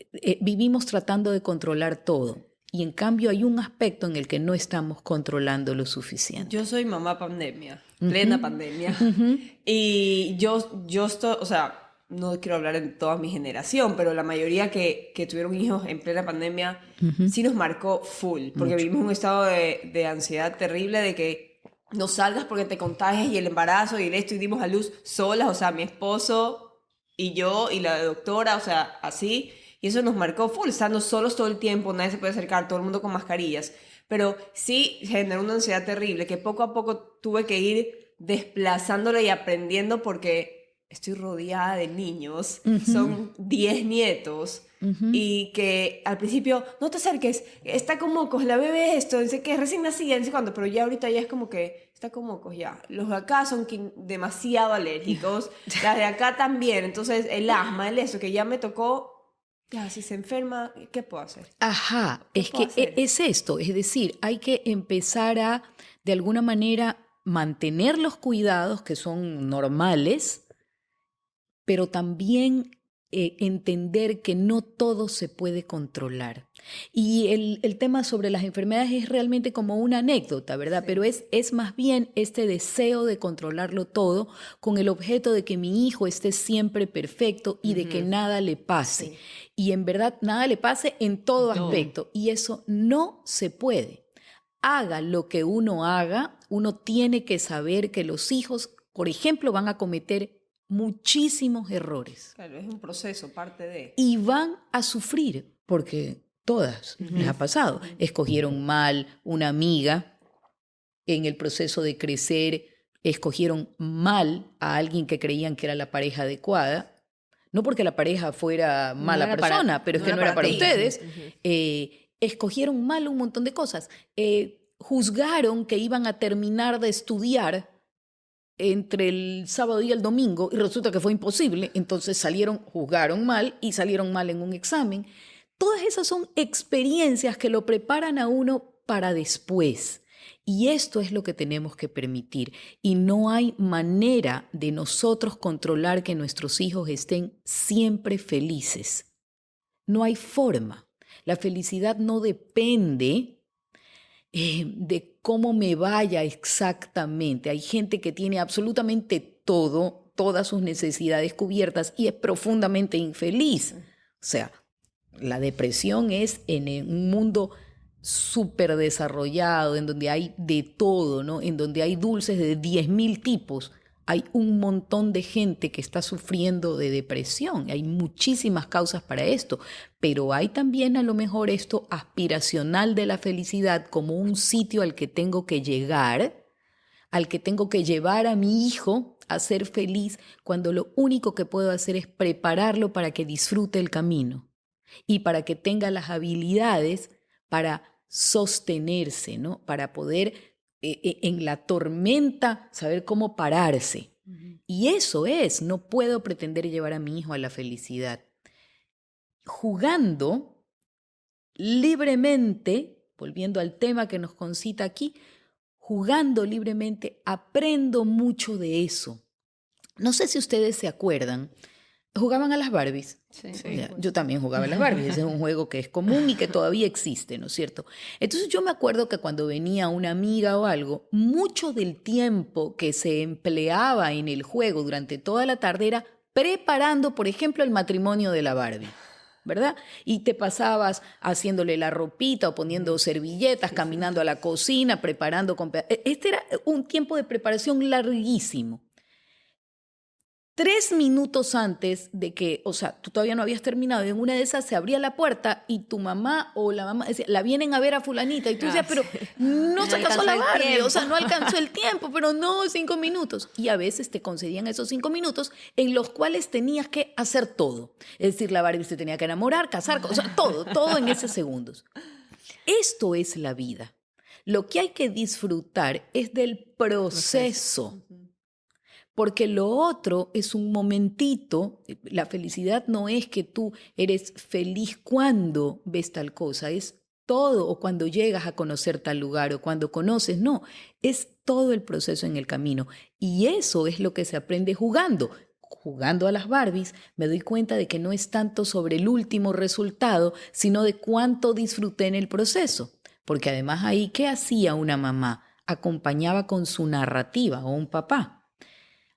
Speaker 2: vivimos tratando de controlar todo. Y en cambio hay un aspecto en el que no estamos controlando lo suficiente.
Speaker 4: Yo soy mamá pandemia, plena pandemia. Y yo estoy, o sea, no quiero hablar en toda mi generación, pero la mayoría que tuvieron hijos en plena pandemia sí nos marcó full. Porque vivimos un estado de ansiedad terrible de que no salgas porque te contagias y el embarazo y esto y dimos a luz solas, o sea, mi esposo y yo y la doctora, o sea, así. Y eso nos marcó full, estando solos todo el tiempo, nadie se puede acercar, todo el mundo con mascarillas. Pero sí generó una ansiedad terrible que poco a poco tuve que ir desplazándola y aprendiendo porque estoy rodeada de niños, son 10 nietos, y que al principio, no te acerques, está con mocos, la bebé esto, dice que es recién nacida, no sé cuándo, pero ya ahorita ya es como que está con mocos ya. Los de acá son demasiado alérgicos, las de acá también, entonces el asma, el eso, que ya me tocó, ya, si se enferma, ¿qué puedo hacer?
Speaker 2: Ajá,
Speaker 4: ¿Qué
Speaker 2: es
Speaker 4: puedo
Speaker 2: que
Speaker 4: hacer?
Speaker 2: es esto, es decir, hay que empezar a, de alguna manera, mantener los cuidados que son normales, pero también entender que no todo se puede controlar. Y el tema sobre las enfermedades es realmente como una anécdota, ¿verdad?
Speaker 4: Sí.
Speaker 2: Pero es más bien este deseo de controlarlo todo con el objeto de que mi hijo esté siempre perfecto y de que nada le pase.
Speaker 4: Sí.
Speaker 2: Y en verdad nada le pase en todo
Speaker 3: En todo.
Speaker 2: aspecto. Y eso no se puede. Haga lo que uno haga, uno tiene que saber que los hijos, por ejemplo, van a cometer muchísimos errores
Speaker 4: Claro, es un proceso, parte de...
Speaker 2: y van a sufrir, porque todas les ha pasado. Escogieron mal una amiga en el proceso de crecer, escogieron mal a alguien que creían que era la pareja adecuada. No porque la pareja fuera mala
Speaker 1: era para-
Speaker 2: persona, pero es
Speaker 4: no
Speaker 2: que
Speaker 4: era
Speaker 2: no era para
Speaker 4: para ti.
Speaker 2: ustedes. Escogieron mal un montón de cosas. Juzgaron que iban a terminar de estudiar entre el sábado y el domingo y resulta que fue imposible, entonces juzgaron mal y salieron mal en un examen. Todas esas son experiencias que lo preparan a uno para después. Y esto es lo que tenemos que permitir. Y no hay manera de nosotros controlar que nuestros hijos estén siempre felices. No hay forma. La felicidad no depende de cómo me vaya exactamente. Hay gente que tiene absolutamente todo, todas sus necesidades cubiertas y es profundamente infeliz. O sea, la depresión es en un mundo súper desarrollado, en donde hay de todo, ¿no? En donde hay dulces de 10.000 tipos. Hay un montón de gente que está sufriendo de depresión. Hay muchísimas causas para esto, pero hay también a lo mejor esto aspiracional de la felicidad como un sitio al que tengo que llegar, al que tengo que llevar a mi hijo a ser feliz, cuando lo único que puedo hacer es prepararlo para que disfrute el camino y para que tenga las habilidades para sostenerse, ¿no? Para poder en la tormenta saber cómo pararse. Y eso no puedo pretender llevar a mi hijo a la felicidad. Jugando libremente, volviendo al tema que nos concita aquí, jugando libremente aprendo mucho de eso. No sé si ustedes se acuerdan, jugaban a las Barbies.
Speaker 1: Sí.
Speaker 2: Ya, yo también jugaba a las Barbies, ese es un juego que es común y que todavía existe, ¿no es cierto? Entonces yo me acuerdo que cuando venía una amiga o algo, mucho del tiempo que se empleaba en el juego durante toda la tarde era preparando, por ejemplo, el matrimonio de la Barbie, ¿verdad? Y te pasabas haciéndole la ropita o poniendo servilletas, caminando a la cocina, preparando. Este era un tiempo de preparación larguísimo. 3 minutos antes de que, o sea, tú todavía no habías terminado, y en una de esas se abría la puerta y tu mamá o la mamá decía, la vienen a ver a fulanita, y tú decías, pero no se casó la Barbie, o sea, no alcanzó el tiempo, pero no, 5 minutos. Y a veces te concedían esos 5 minutos en los cuales tenías que hacer todo. Es decir, la Barbie se tenía que enamorar, casar, o sea, todo en esos segundos. Esto es la vida. Lo que hay que disfrutar es del proceso. Porque lo otro es un momentito. La felicidad no es que tú eres feliz cuando ves tal cosa, es todo, o cuando llegas a conocer tal lugar, o cuando conoces, no, es todo el proceso en el camino. Y eso es lo que se aprende jugando. Jugando a las Barbies, me doy cuenta de que no es tanto sobre el último resultado, sino de cuánto disfruté en el proceso. Porque además ahí, ¿qué hacía una mamá? Acompañaba con su narrativa, o un papá.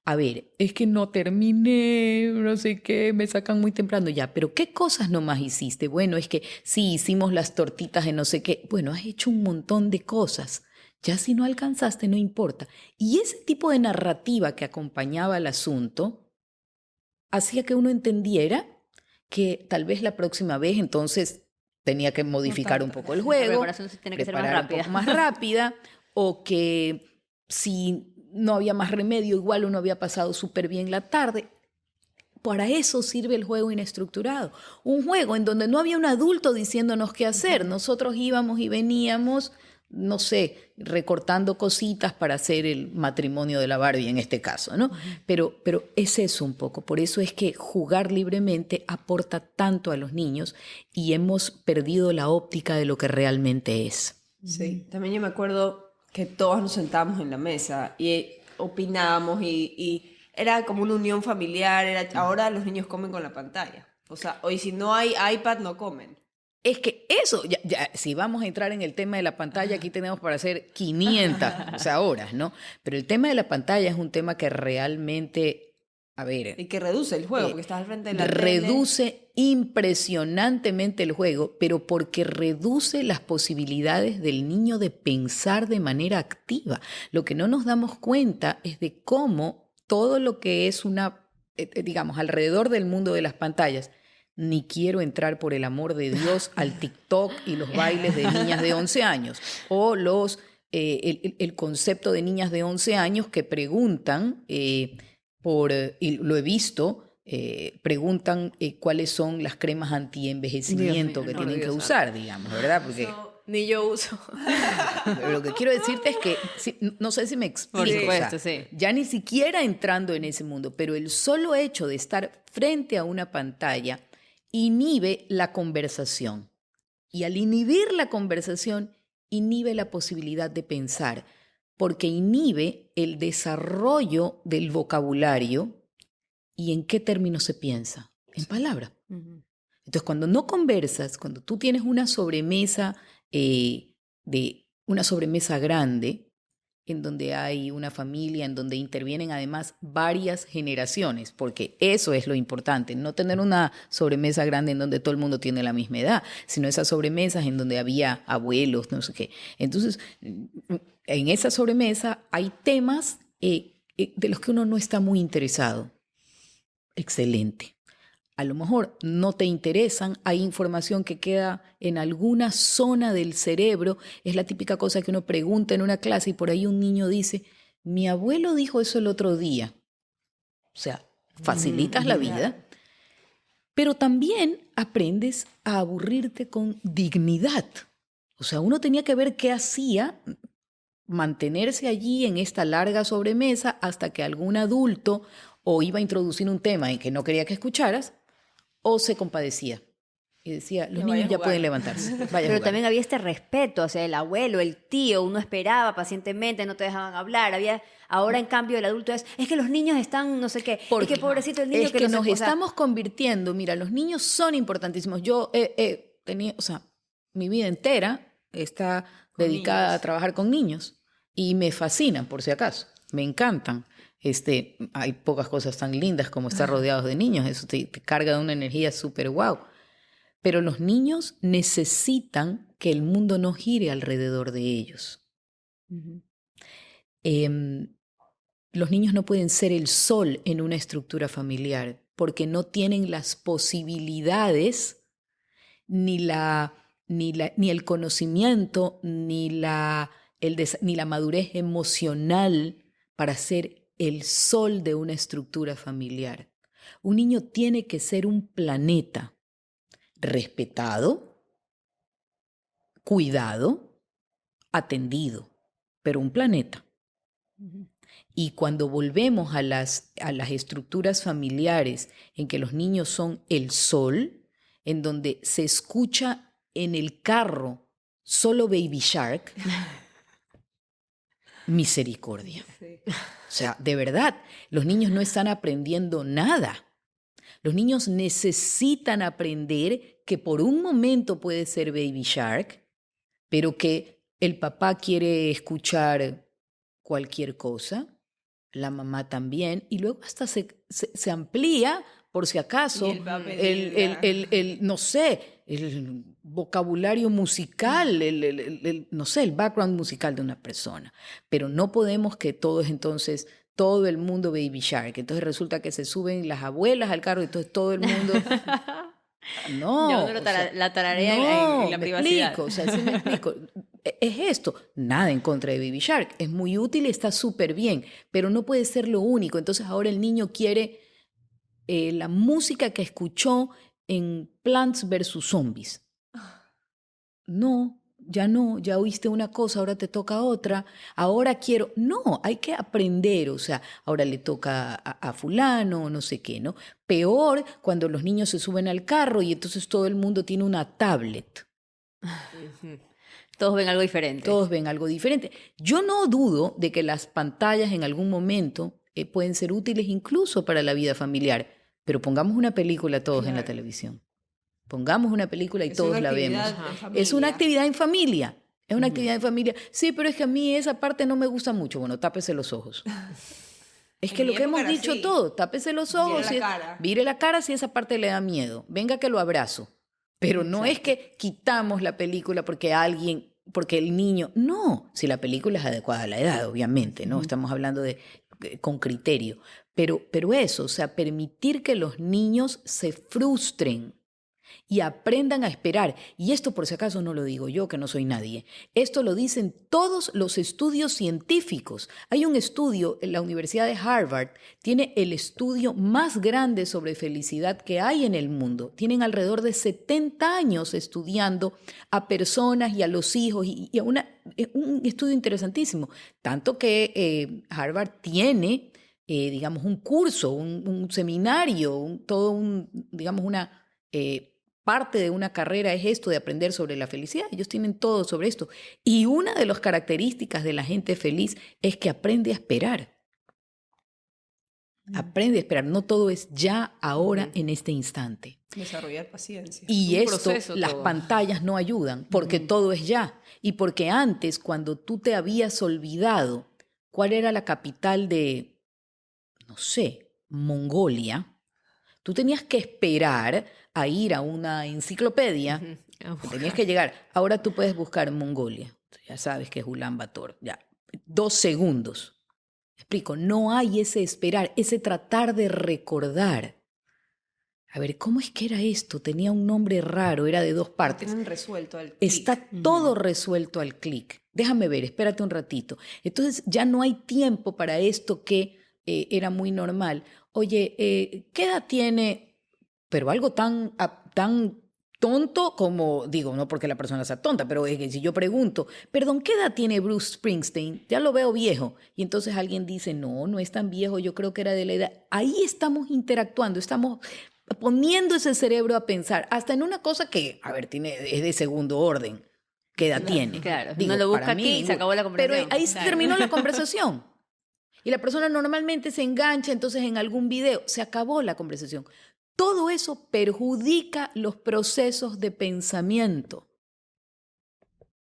Speaker 2: A ver, es que no terminé, no sé qué, me sacan muy temprano ya, pero ¿qué cosas nomás hiciste? Bueno, es que sí, hicimos las tortitas de no sé qué. Bueno, has hecho un montón de cosas. Ya si no alcanzaste, no importa. Y ese tipo de narrativa que acompañaba el asunto hacía que uno entendiera que tal vez la próxima vez entonces tenía que modificar un poco el juego,
Speaker 1: La preparación tiene que ser más
Speaker 2: preparar
Speaker 1: rápida.
Speaker 2: un poco más rápida, o que si no había más remedio, igual uno había pasado súper bien la tarde. Para eso sirve el juego inestructurado. Un juego en donde no había un adulto diciéndonos qué hacer. Nosotros íbamos y veníamos, no sé, recortando cositas para hacer el matrimonio de la Barbie en este caso, ¿no? Pero es eso un poco. Por eso es que jugar libremente aporta tanto a los niños y hemos perdido la óptica de lo que realmente es.
Speaker 4: Sí, también yo me acuerdo que todos nos sentábamos en la mesa y opinábamos y era como una unión familiar. Ahora los niños comen con la pantalla. O sea, hoy si no hay iPad no comen.
Speaker 2: Es que eso, si vamos a entrar en el tema de la pantalla, aquí tenemos para hacer 500 horas, ¿no? Pero el tema de la pantalla es un tema que realmente, a ver...
Speaker 4: Y que reduce el juego, porque estás al frente de la tele.
Speaker 2: Reduce impresionantemente el juego, pero porque reduce las posibilidades del niño de pensar de manera activa. Lo que no nos damos cuenta es de cómo todo lo que es digamos, alrededor del mundo de las pantallas. Ni quiero entrar, por el amor de Dios, al TikTok y los bailes de niñas de 11 años o el concepto de niñas de 11 años que preguntan, y lo he visto, preguntan cuáles son las cremas anti-envejecimiento que tienen que usar, digamos, ¿verdad? Porque...
Speaker 3: Ni yo uso.
Speaker 2: Pero lo que quiero decirte es que, no sé si me explico,
Speaker 3: Por supuesto,
Speaker 2: sí.
Speaker 3: Sí.
Speaker 2: Ya ni siquiera entrando en ese mundo, pero el solo hecho de estar frente a una pantalla inhibe la conversación. Y al inhibir la conversación, inhibe la posibilidad de pensar, porque inhibe el desarrollo del vocabulario. ¿Y en qué términos se piensa? En palabras. Entonces, cuando no conversas, cuando tú tienes una sobremesa una sobremesa grande, en donde hay una familia, en donde intervienen además varias generaciones, porque eso es lo importante, no tener una sobremesa grande en donde todo el mundo tiene la misma edad, sino esas sobremesas en donde había abuelos, no sé qué. Entonces, en esa sobremesa hay temas de los que uno no está muy interesado. Excelente. A lo mejor no te interesan, hay información que queda en alguna zona del cerebro, es la típica cosa que uno pregunta en una clase y por ahí un niño dice, mi abuelo dijo eso el otro día. O sea, facilitas la vida, pero también aprendes a aburrirte con dignidad. O sea, uno tenía que ver qué hacía, mantenerse allí en esta larga sobremesa hasta que algún adulto o iba a introducir un tema en que no quería que escucharas, o se compadecía y decía, los niños ya pueden levantarse.
Speaker 1: Pero también había este respeto hacia el abuelo, el tío, uno esperaba pacientemente, no te dejaban hablar. Ahora, en cambio, el adulto es que los niños están no sé qué, es que pobrecito el niño
Speaker 2: es que
Speaker 1: no
Speaker 2: nos
Speaker 1: sé,
Speaker 2: estamos convirtiendo, mira, los niños son importantísimos. Yo tenía, mi vida entera está dedicada a trabajar con niños y me fascinan, por si acaso, me encantan. Hay pocas cosas tan lindas como estar rodeados de niños, eso te carga de una energía súper guau. Pero los niños necesitan que el mundo no gire alrededor de ellos. Los niños no pueden ser el sol en una estructura familiar porque no tienen las posibilidades, ni el conocimiento, ni la madurez emocional para ser el sol de una estructura familiar. Un niño tiene que ser un planeta respetado, cuidado, atendido, pero un planeta. Y cuando volvemos a las estructuras familiares en que los niños son el sol, en donde se escucha en el carro solo Baby Shark, misericordia. Sí. O sea, de verdad, los niños no están aprendiendo nada. Los niños necesitan aprender que por un momento puede ser Baby Shark, pero que el papá quiere escuchar cualquier cosa, la mamá también, y luego hasta se amplía, por si acaso, no sé, el vocabulario musical, no sé, el background musical de una persona. Pero no podemos que todos entonces, todo el mundo Baby Shark. Entonces resulta que se suben las abuelas al carro y entonces todo el mundo... No.
Speaker 1: La tararea en la privacidad.
Speaker 2: Sí me explico. Es esto, nada en contra de Baby Shark. Es muy útil y está súper bien, pero no puede ser lo único. Entonces ahora el niño quiere la música que escuchó en Plants vs. Zombies. No, ya oíste una cosa, ahora te toca otra, ahora quiero. No, hay que aprender, o sea, ahora le toca a fulano, no sé qué, ¿no? Peor cuando los niños se suben al carro y entonces todo el mundo tiene una tablet.
Speaker 1: Todos ven algo diferente.
Speaker 2: Todos ven algo diferente. Yo no dudo de que las pantallas en algún momento pueden ser útiles incluso para la vida familiar, pero pongamos una película todos en la televisión. Pongamos una película y
Speaker 4: Es
Speaker 2: todos
Speaker 4: una
Speaker 2: la vemos.
Speaker 4: actividad en
Speaker 2: Es
Speaker 4: familia.
Speaker 2: una actividad en familia. Es una actividad en familia. Sí, pero es que a mí esa parte no me gusta mucho. Bueno, tápese los ojos. Es que
Speaker 4: En
Speaker 2: lo
Speaker 4: mi
Speaker 2: que
Speaker 4: época
Speaker 2: hemos
Speaker 4: era
Speaker 2: dicho
Speaker 4: así.
Speaker 2: todo, tápese los ojos.
Speaker 4: Vire la cara.
Speaker 2: Vire la cara si esa parte le da miedo. Venga que lo abrazo. Pero no es que quitamos la película porque el niño... No, si la película es adecuada a la edad, obviamente, ¿no? Estamos hablando con criterio. Pero eso, o sea, permitir que los niños se frustren y aprendan a esperar. Y esto, por si acaso, no lo digo yo, que no soy nadie. Esto lo dicen todos los estudios científicos. Hay un estudio en la Universidad de Harvard, tiene el estudio más grande sobre felicidad que hay en el mundo. Tienen alrededor de 70 años estudiando a personas y a los hijos y a un estudio interesantísimo. Tanto que Harvard tiene, digamos, un curso, un seminario, digamos, una... parte de una carrera es esto de aprender sobre la felicidad. Ellos tienen todo sobre esto. Y una de las características de la gente feliz es que aprende a esperar. Aprende a esperar. No todo es ya, ahora, en este instante.
Speaker 4: Desarrollar paciencia.
Speaker 2: Y
Speaker 3: Un
Speaker 2: esto,
Speaker 3: proceso
Speaker 2: las
Speaker 3: todo.
Speaker 2: pantallas no ayudan, porque todo es ya. Y porque antes, cuando tú te habías olvidado cuál era la capital de, no sé, Mongolia, tú tenías que esperar a ir a una enciclopedia, tenías que llegar. Ahora tú puedes buscar Mongolia, ya sabes que es Ulan Bator, ya, 2 segundos. Explico, no hay ese esperar, ese tratar de recordar. A ver, ¿cómo es que era esto? Tenía un nombre raro, era de 2 partes.
Speaker 4: Tienen resuelto al clic.
Speaker 2: Está todo resuelto al clic. Déjame ver, espérate un ratito. Entonces ya no hay tiempo para esto que era muy normal. Oye, ¿qué edad tiene? Pero algo tan tonto como, digo, no porque la persona sea tonta, pero es que si yo pregunto, perdón, ¿qué edad tiene Bruce Springsteen? Ya lo veo viejo. Y entonces alguien dice, no es tan viejo, yo creo que era de la edad. Ahí estamos interactuando, estamos poniendo ese cerebro a pensar, hasta en una cosa que, a ver, es de segundo orden. ¿Qué edad tiene?
Speaker 1: Claro,
Speaker 2: Digo,
Speaker 1: no lo busca
Speaker 2: para mí,
Speaker 1: aquí y se acabó la conversación.
Speaker 2: Pero ahí se terminó la conversación. Y la persona normalmente se engancha entonces en algún video. Se acabó la conversación. Todo eso perjudica los procesos de pensamiento.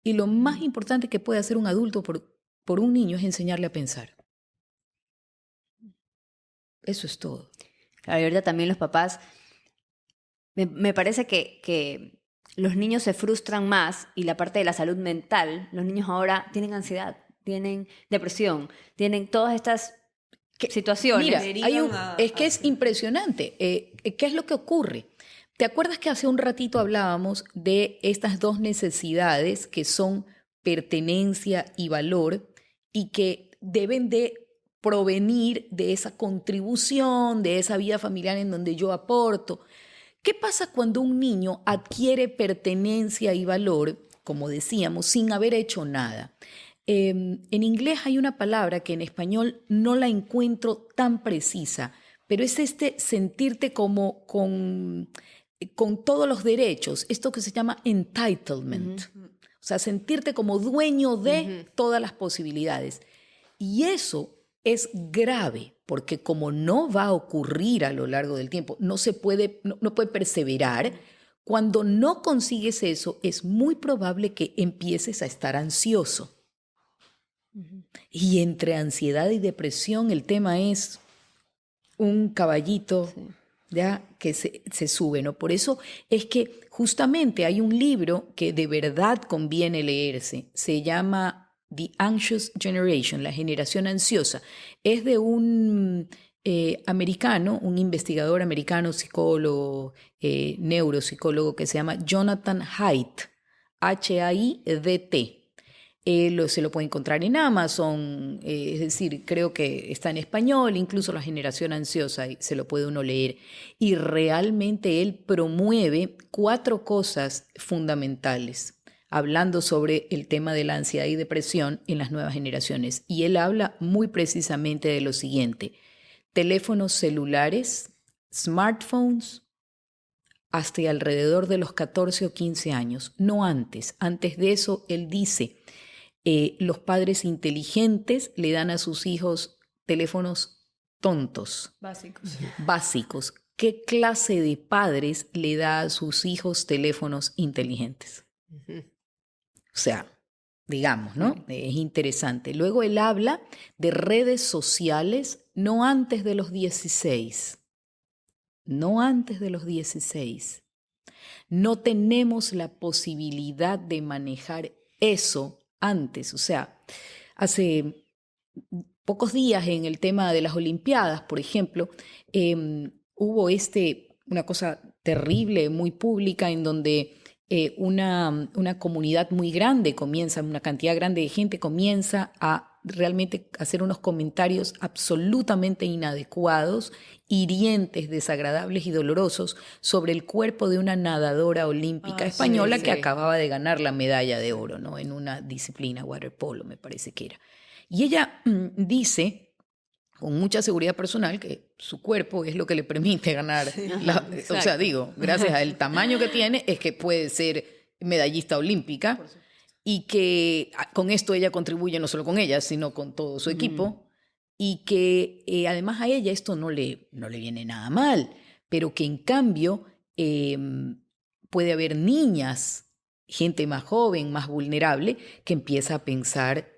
Speaker 2: Y lo más importante que puede hacer un adulto por un niño es enseñarle a pensar. Eso es todo.
Speaker 1: Claro, y ahorita también los papás, me parece que los niños se frustran más y la parte de la salud mental, los niños ahora tienen ansiedad, tienen depresión, tienen todas estas situaciones.
Speaker 2: Mira,
Speaker 4: derivan
Speaker 2: es que es impresionante. ¿Qué es lo que ocurre? ¿Te acuerdas que hace un ratito hablábamos de estas 2 necesidades que son pertenencia y valor y que deben de provenir de esa contribución, de esa vida familiar en donde yo aporto? ¿Qué pasa cuando un niño adquiere pertenencia y valor, como decíamos, sin haber hecho nada? En inglés hay una palabra que en español no la encuentro tan precisa, pero es sentirte como con todos los derechos, esto que se llama entitlement, o sea, sentirte como dueño de todas las posibilidades. Y eso es grave, porque como no va a ocurrir a lo largo del tiempo, no puede perseverar. Cuando no consigues eso, es muy probable que empieces a estar ansioso. Y entre ansiedad y depresión el tema es un caballito, sí, ¿ya? Que se sube, ¿no? Por eso es que justamente hay un libro que de verdad conviene leerse. Se llama The Anxious Generation, la generación ansiosa. Es de un americano, un investigador americano, psicólogo, neuropsicólogo que se llama Jonathan Haidt, Haidt. Se lo puede encontrar en Amazon, es decir, creo que está en español, incluso La generación ansiosa, y se lo puede uno leer. Y realmente él promueve 4 cosas fundamentales, hablando sobre el tema de la ansiedad y depresión en las nuevas generaciones. Y él habla muy precisamente de lo siguiente: teléfonos celulares, smartphones, hasta alrededor de los 14 o 15 años, no antes. Antes de eso, él dice, los padres inteligentes le dan a sus hijos teléfonos tontos, básicos. ¿Qué clase de padres le da a sus hijos teléfonos inteligentes? O sea, digamos, ¿no? Es interesante. Luego él habla de redes sociales no antes de los 16. No antes de los 16. No tenemos la posibilidad de manejar eso antes. O sea, hace pocos días en el tema de las Olimpiadas, por ejemplo, hubo una cosa terrible, muy pública, en donde una comunidad muy grande una cantidad grande de gente comienza a realmente hacer unos comentarios absolutamente inadecuados, hirientes, desagradables y dolorosos sobre el cuerpo de una nadadora olímpica española que acababa de ganar la medalla de oro, ¿no? En una disciplina, waterpolo me parece que era. Y ella dice, con mucha seguridad personal, que su cuerpo es lo que le permite ganar. O sea, digo, gracias al tamaño que tiene, es que puede ser medallista olímpica. Y que con esto ella contribuye no solo con ella, sino con todo su equipo, y que además a ella esto no le viene nada mal, pero que en cambio puede haber niñas, gente más joven, más vulnerable, que empieza a pensar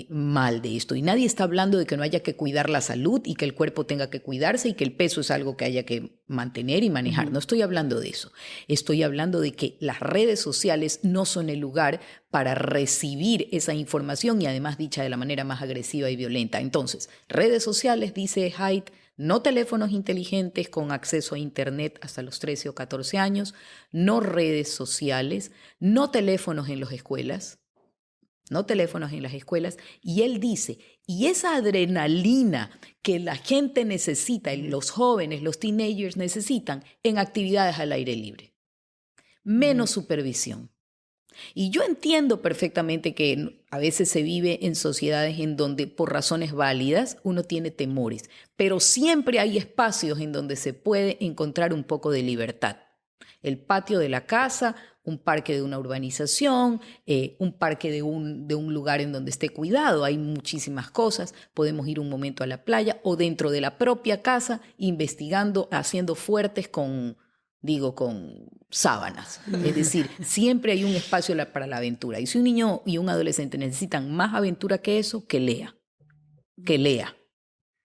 Speaker 2: mal de esto. Y nadie está hablando de que no haya que cuidar la salud y que el cuerpo tenga que cuidarse y que el peso es algo que haya que mantener y manejar. No estoy hablando de eso. Estoy hablando de que las redes sociales no son el lugar para recibir esa información y además dicha de la manera más agresiva y violenta. Entonces, redes sociales, dice Haidt, no teléfonos inteligentes con acceso a Internet hasta los 13 o 14 años, no redes sociales, no teléfonos en las escuelas, y él dice, y esa adrenalina que la gente necesita, los jóvenes, los teenagers necesitan en actividades al aire libre, menos supervisión. Y yo entiendo perfectamente que a veces se vive en sociedades en donde por razones válidas uno tiene temores, pero siempre hay espacios en donde se puede encontrar un poco de libertad. El patio de la casa, un parque de una urbanización, un parque de un lugar en donde esté cuidado. Hay muchísimas cosas. Podemos ir un momento a la playa o dentro de la propia casa investigando, haciendo fuertes con sábanas. Es decir, siempre hay un espacio para la aventura. Y si un niño y un adolescente necesitan más aventura que eso, que lea.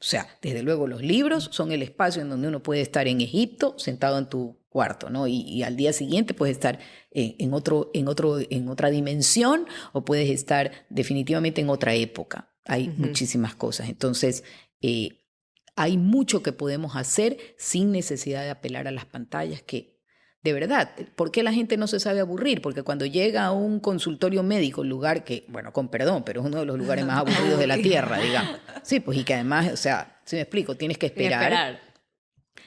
Speaker 2: O sea, desde luego los libros son el espacio en donde uno puede estar en Egipto sentado en tu cuarto, ¿no? Y al día siguiente puedes estar en otra dimensión o puedes estar definitivamente en otra época. Hay muchísimas cosas. Entonces, hay mucho que podemos hacer sin necesidad de apelar a las pantallas que, de verdad, ¿por qué la gente no se sabe aburrir? Porque cuando llega a un consultorio médico, lugar que, bueno, con perdón, pero es uno de los lugares más aburridos de la Tierra, digamos. Sí, pues y que además, o sea, si me explico, tienes que esperar.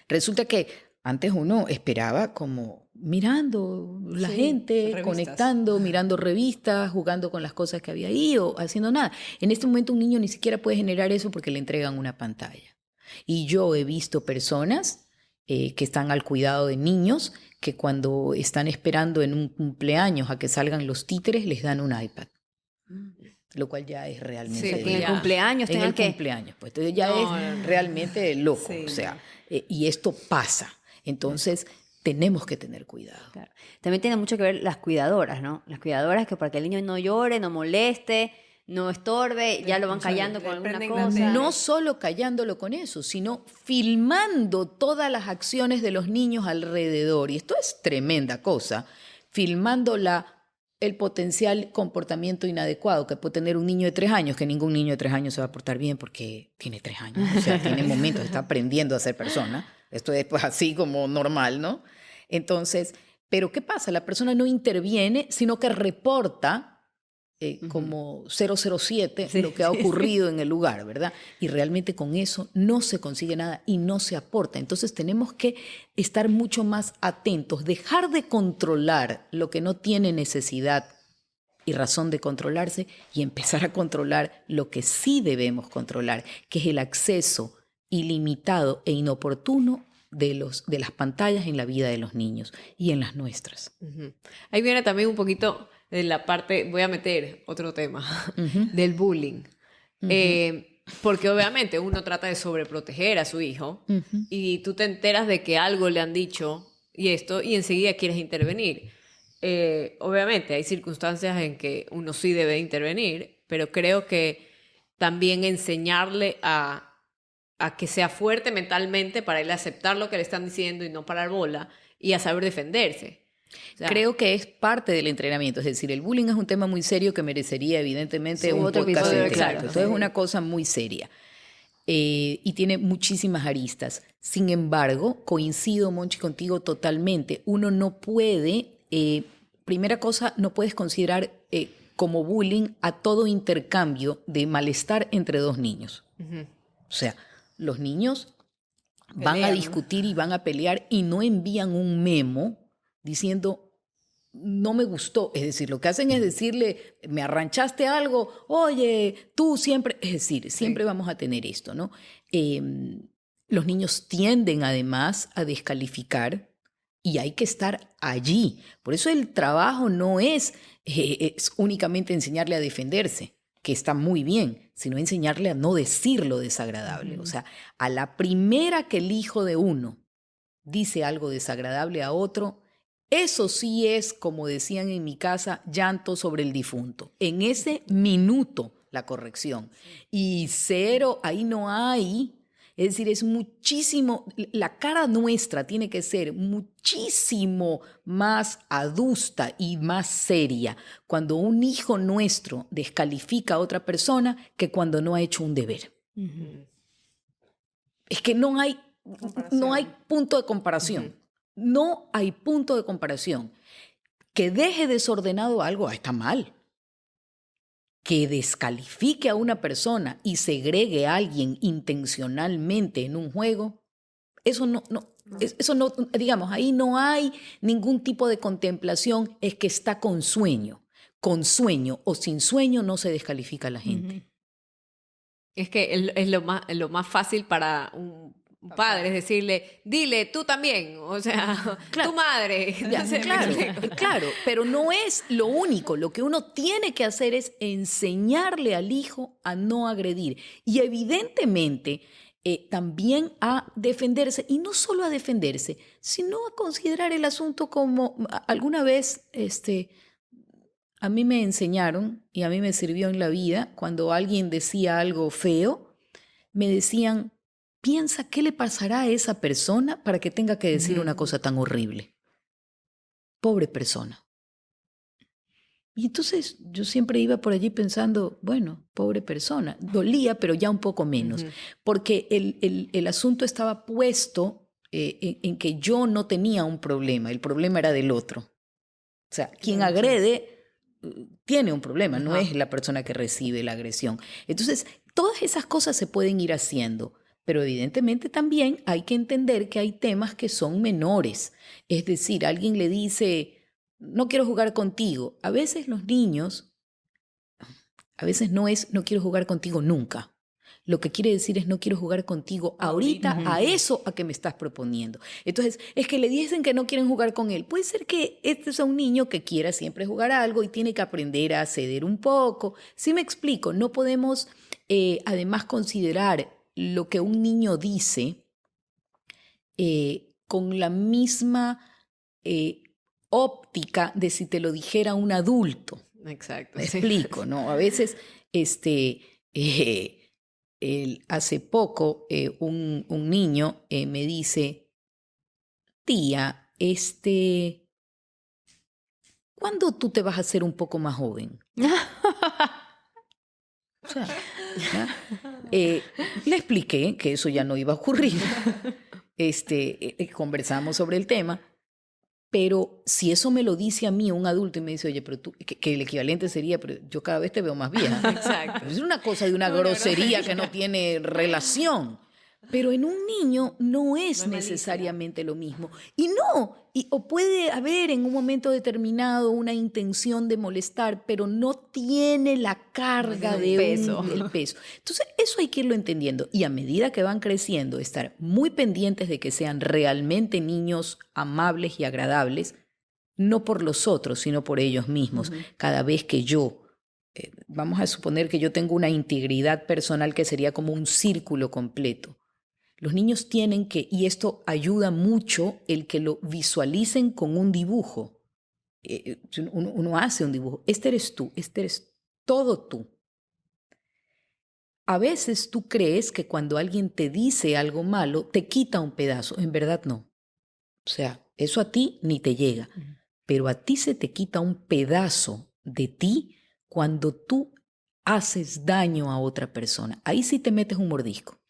Speaker 2: Resulta que antes uno esperaba como mirando la gente, revistas, conectando, mirando revistas, jugando con las cosas que había ahí o haciendo nada. En este momento un niño ni siquiera puede generar eso porque le entregan una pantalla. Y yo he visto personas que están al cuidado de niños que cuando están esperando en un cumpleaños a que salgan los títeres les dan un iPad. Lo cual ya es realmente...
Speaker 1: Sí, en el cumpleaños
Speaker 2: en el cumpleaños, pues entonces ya es realmente loco. Sí. O sea, y esto pasa. Entonces, tenemos que tener cuidado.
Speaker 1: Claro. También tiene mucho que ver las cuidadoras, ¿no? Las cuidadoras que para que el niño no llore, no moleste, no estorbe, ya lo van callando con alguna cosa.
Speaker 2: No solo callándolo con eso, sino filmando todas las acciones de los niños alrededor. Y esto es tremenda cosa. Filmando el potencial comportamiento inadecuado que puede tener un niño de 3 años, que ningún niño de 3 años se va a portar bien porque tiene 3 años. O sea, tiene momentos, está aprendiendo a ser persona. Esto es pues así como normal, ¿no? Entonces, ¿pero qué pasa? La persona no interviene, sino que reporta como 007 lo que ha ocurrido en el lugar, ¿verdad? Y realmente con eso no se consigue nada y no se aporta. Entonces tenemos que estar mucho más atentos, dejar de controlar lo que no tiene necesidad y razón de controlarse y empezar a controlar lo que sí debemos controlar, que es el acceso ilimitado e inoportuno de las pantallas en la vida de los niños y en las nuestras.
Speaker 3: Ahí viene también un poquito de la parte, voy a meter otro tema, del bullying. Porque obviamente uno trata de sobreproteger a su hijo y tú te enteras de que algo le han dicho y enseguida quieres intervenir. Obviamente hay circunstancias en que uno sí debe intervenir, pero creo que también enseñarle a que sea fuerte mentalmente para él aceptar lo que le están diciendo y no parar bola y a saber defenderse. O sea,
Speaker 2: creo que es parte del entrenamiento, es decir, el bullying es un tema muy serio que merecería evidentemente un
Speaker 1: otro
Speaker 2: podcast
Speaker 1: episodio,
Speaker 2: entero.
Speaker 1: claro.
Speaker 2: Entonces es una cosa muy seria y tiene muchísimas aristas. Sin embargo, coincido, Monchi, contigo totalmente. Uno no puede, primera cosa, no puedes considerar como bullying a todo intercambio de malestar entre dos niños. O sea, los niños van a discutir y van a pelear y no envían un memo diciendo, no me gustó. Es decir, lo que hacen es decirle, me arranchaste algo, oye, tú siempre... Es decir, siempre vamos a tener esto, ¿no? Los niños tienden además a descalificar y hay que estar allí. Por eso el trabajo no es únicamente enseñarle a defenderse, que está muy bien, sino enseñarle a no decir lo desagradable. O sea, a la primera que el hijo de uno dice algo desagradable a otro, eso sí es, como decían en mi casa, llanto sobre el difunto. En ese minuto la corrección. Y cero, ahí no hay. Es decir, es muchísimo, la cara nuestra tiene que ser muchísimo más adusta y más seria cuando un hijo nuestro descalifica a otra persona que cuando no ha hecho un deber. Es que no hay punto de comparación. No hay punto de comparación. Que deje desordenado algo, está mal. Que descalifique a una persona y segregue a alguien intencionalmente en un juego, eso no, digamos, ahí no hay ningún tipo de contemplación, es que está con sueño. Con sueño o sin sueño no se descalifica a la gente.
Speaker 3: Es que es lo más fácil para un padre es decirle, dile tú también, o sea, claro, tu madre.
Speaker 2: Ya, no sé, claro, pero no es lo único. Lo que uno tiene que hacer es enseñarle al hijo a no agredir y evidentemente también a defenderse, y no solo a defenderse, sino a considerar el asunto como alguna vez a mí me enseñaron y a mí me sirvió en la vida cuando alguien decía algo feo, me decían, piensa qué le pasará a esa persona para que tenga que decir una cosa tan horrible. Pobre persona. Y entonces yo siempre iba por allí pensando, bueno, pobre persona. Dolía, pero ya un poco menos. Porque el asunto estaba puesto en que yo no tenía un problema. El problema era del otro. O sea, quien agrede tiene un problema, no es la persona que recibe la agresión. Entonces, todas esas cosas se pueden ir haciendo. Pero evidentemente también hay que entender que hay temas que son menores. Es decir, alguien le dice, no quiero jugar contigo. A veces los niños, a veces no es, no quiero jugar contigo nunca. Lo que quiere decir es, no quiero jugar contigo ahorita a eso a que me estás proponiendo. Entonces, es que le dicen que no quieren jugar con él. Puede ser que este sea un niño que quiera siempre jugar algo y tiene que aprender a ceder un poco. ¿Sí me explico? No podemos, además, considerar lo que un niño dice con la misma óptica de si te lo dijera un adulto.
Speaker 3: Exacto.
Speaker 2: Me explico, ¿no? A veces, hace poco un niño me dice, tía, ¿cuándo tú te vas a hacer un poco más joven? O sea, le expliqué que eso ya no iba a ocurrir. Conversamos sobre el tema Pero si eso me lo dice a mí un adulto y me dice, oye, pero tú, que el equivalente sería, pero yo cada vez te veo más vieja.
Speaker 3: Exacto.
Speaker 2: Es una cosa de una grosería que no tiene relación. Pero en un niño no es necesariamente lo mismo. O puede haber en un momento determinado una intención de molestar, pero no tiene la carga
Speaker 1: el peso.
Speaker 2: el peso. Entonces, eso hay que irlo entendiendo. Y a medida que van creciendo, estar muy pendientes de que sean realmente niños amables y agradables, no por los otros, sino por ellos mismos. Cada vez que vamos a suponer que yo tengo una integridad personal que sería como un círculo completo. Los niños tienen que, y esto ayuda mucho, el que lo visualicen con un dibujo. Uno hace un dibujo. Este eres tú, este eres todo tú. A veces tú crees que cuando alguien te dice algo malo, te quita un pedazo. En verdad no. O sea, eso a ti ni te llega. Pero a ti se te quita un pedazo de ti cuando tú haces daño a otra persona. Ahí sí te metes un mordisco.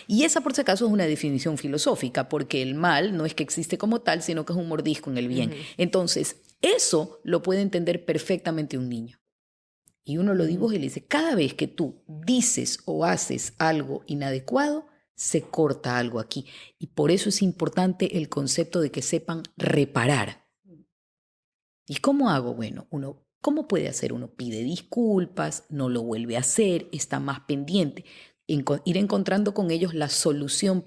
Speaker 2: Y esa, por si acaso, es una definición filosófica, porque el mal no es que existe como tal, sino que es un mordisco en el bien. Entonces, eso lo puede entender perfectamente un niño. Y uno lo dibuja y le dice, cada vez que tú dices o haces algo inadecuado, se corta algo aquí. Y por eso es importante el concepto de que sepan reparar. ¿Y cómo hago? Bueno, ¿cómo puede hacer? Uno pide disculpas, no lo vuelve a hacer, está más pendiente. Ir encontrando con ellos la solución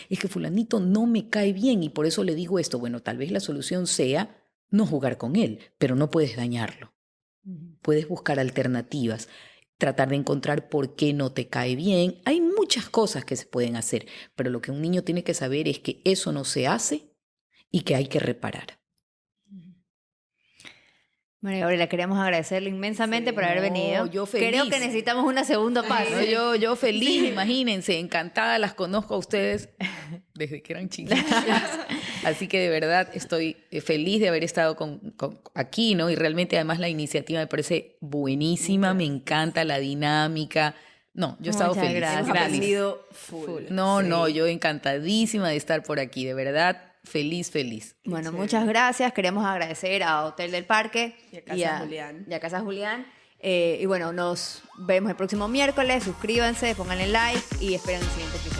Speaker 2: es que fulanito no me cae bien y por eso le digo esto. Bueno, tal vez la solución sea no jugar con él, pero no puedes dañarlo. Puedes buscar alternativas, tratar de encontrar por qué no te cae bien. Hay muchas cosas que se pueden hacer, pero lo que un niño tiene que saber es que eso no se hace y que hay que reparar.
Speaker 1: María Gabriela, queríamos agradecerle inmensamente por haber venido.
Speaker 2: Yo feliz.
Speaker 1: Creo que necesitamos una segunda parte.
Speaker 2: No, yo feliz, imagínense, encantada, las conozco a ustedes desde que eran chiquitas. Así que de verdad estoy feliz de haber estado aquí, ¿no? Y realmente además la iniciativa me parece buenísima, me encanta la dinámica. No, yo he estado
Speaker 1: Muchas
Speaker 2: feliz.
Speaker 1: gracias.
Speaker 4: Hemos aprendido full.
Speaker 2: No, yo encantadísima de estar por aquí, de verdad, feliz.
Speaker 1: Bueno, muchas gracias. Queremos agradecer a Hotel del Parque
Speaker 4: Y a Casa Julián.
Speaker 1: Y a Casa Julián. Y bueno, nos vemos el próximo miércoles. Suscríbanse, pónganle like y esperen el siguiente episodio.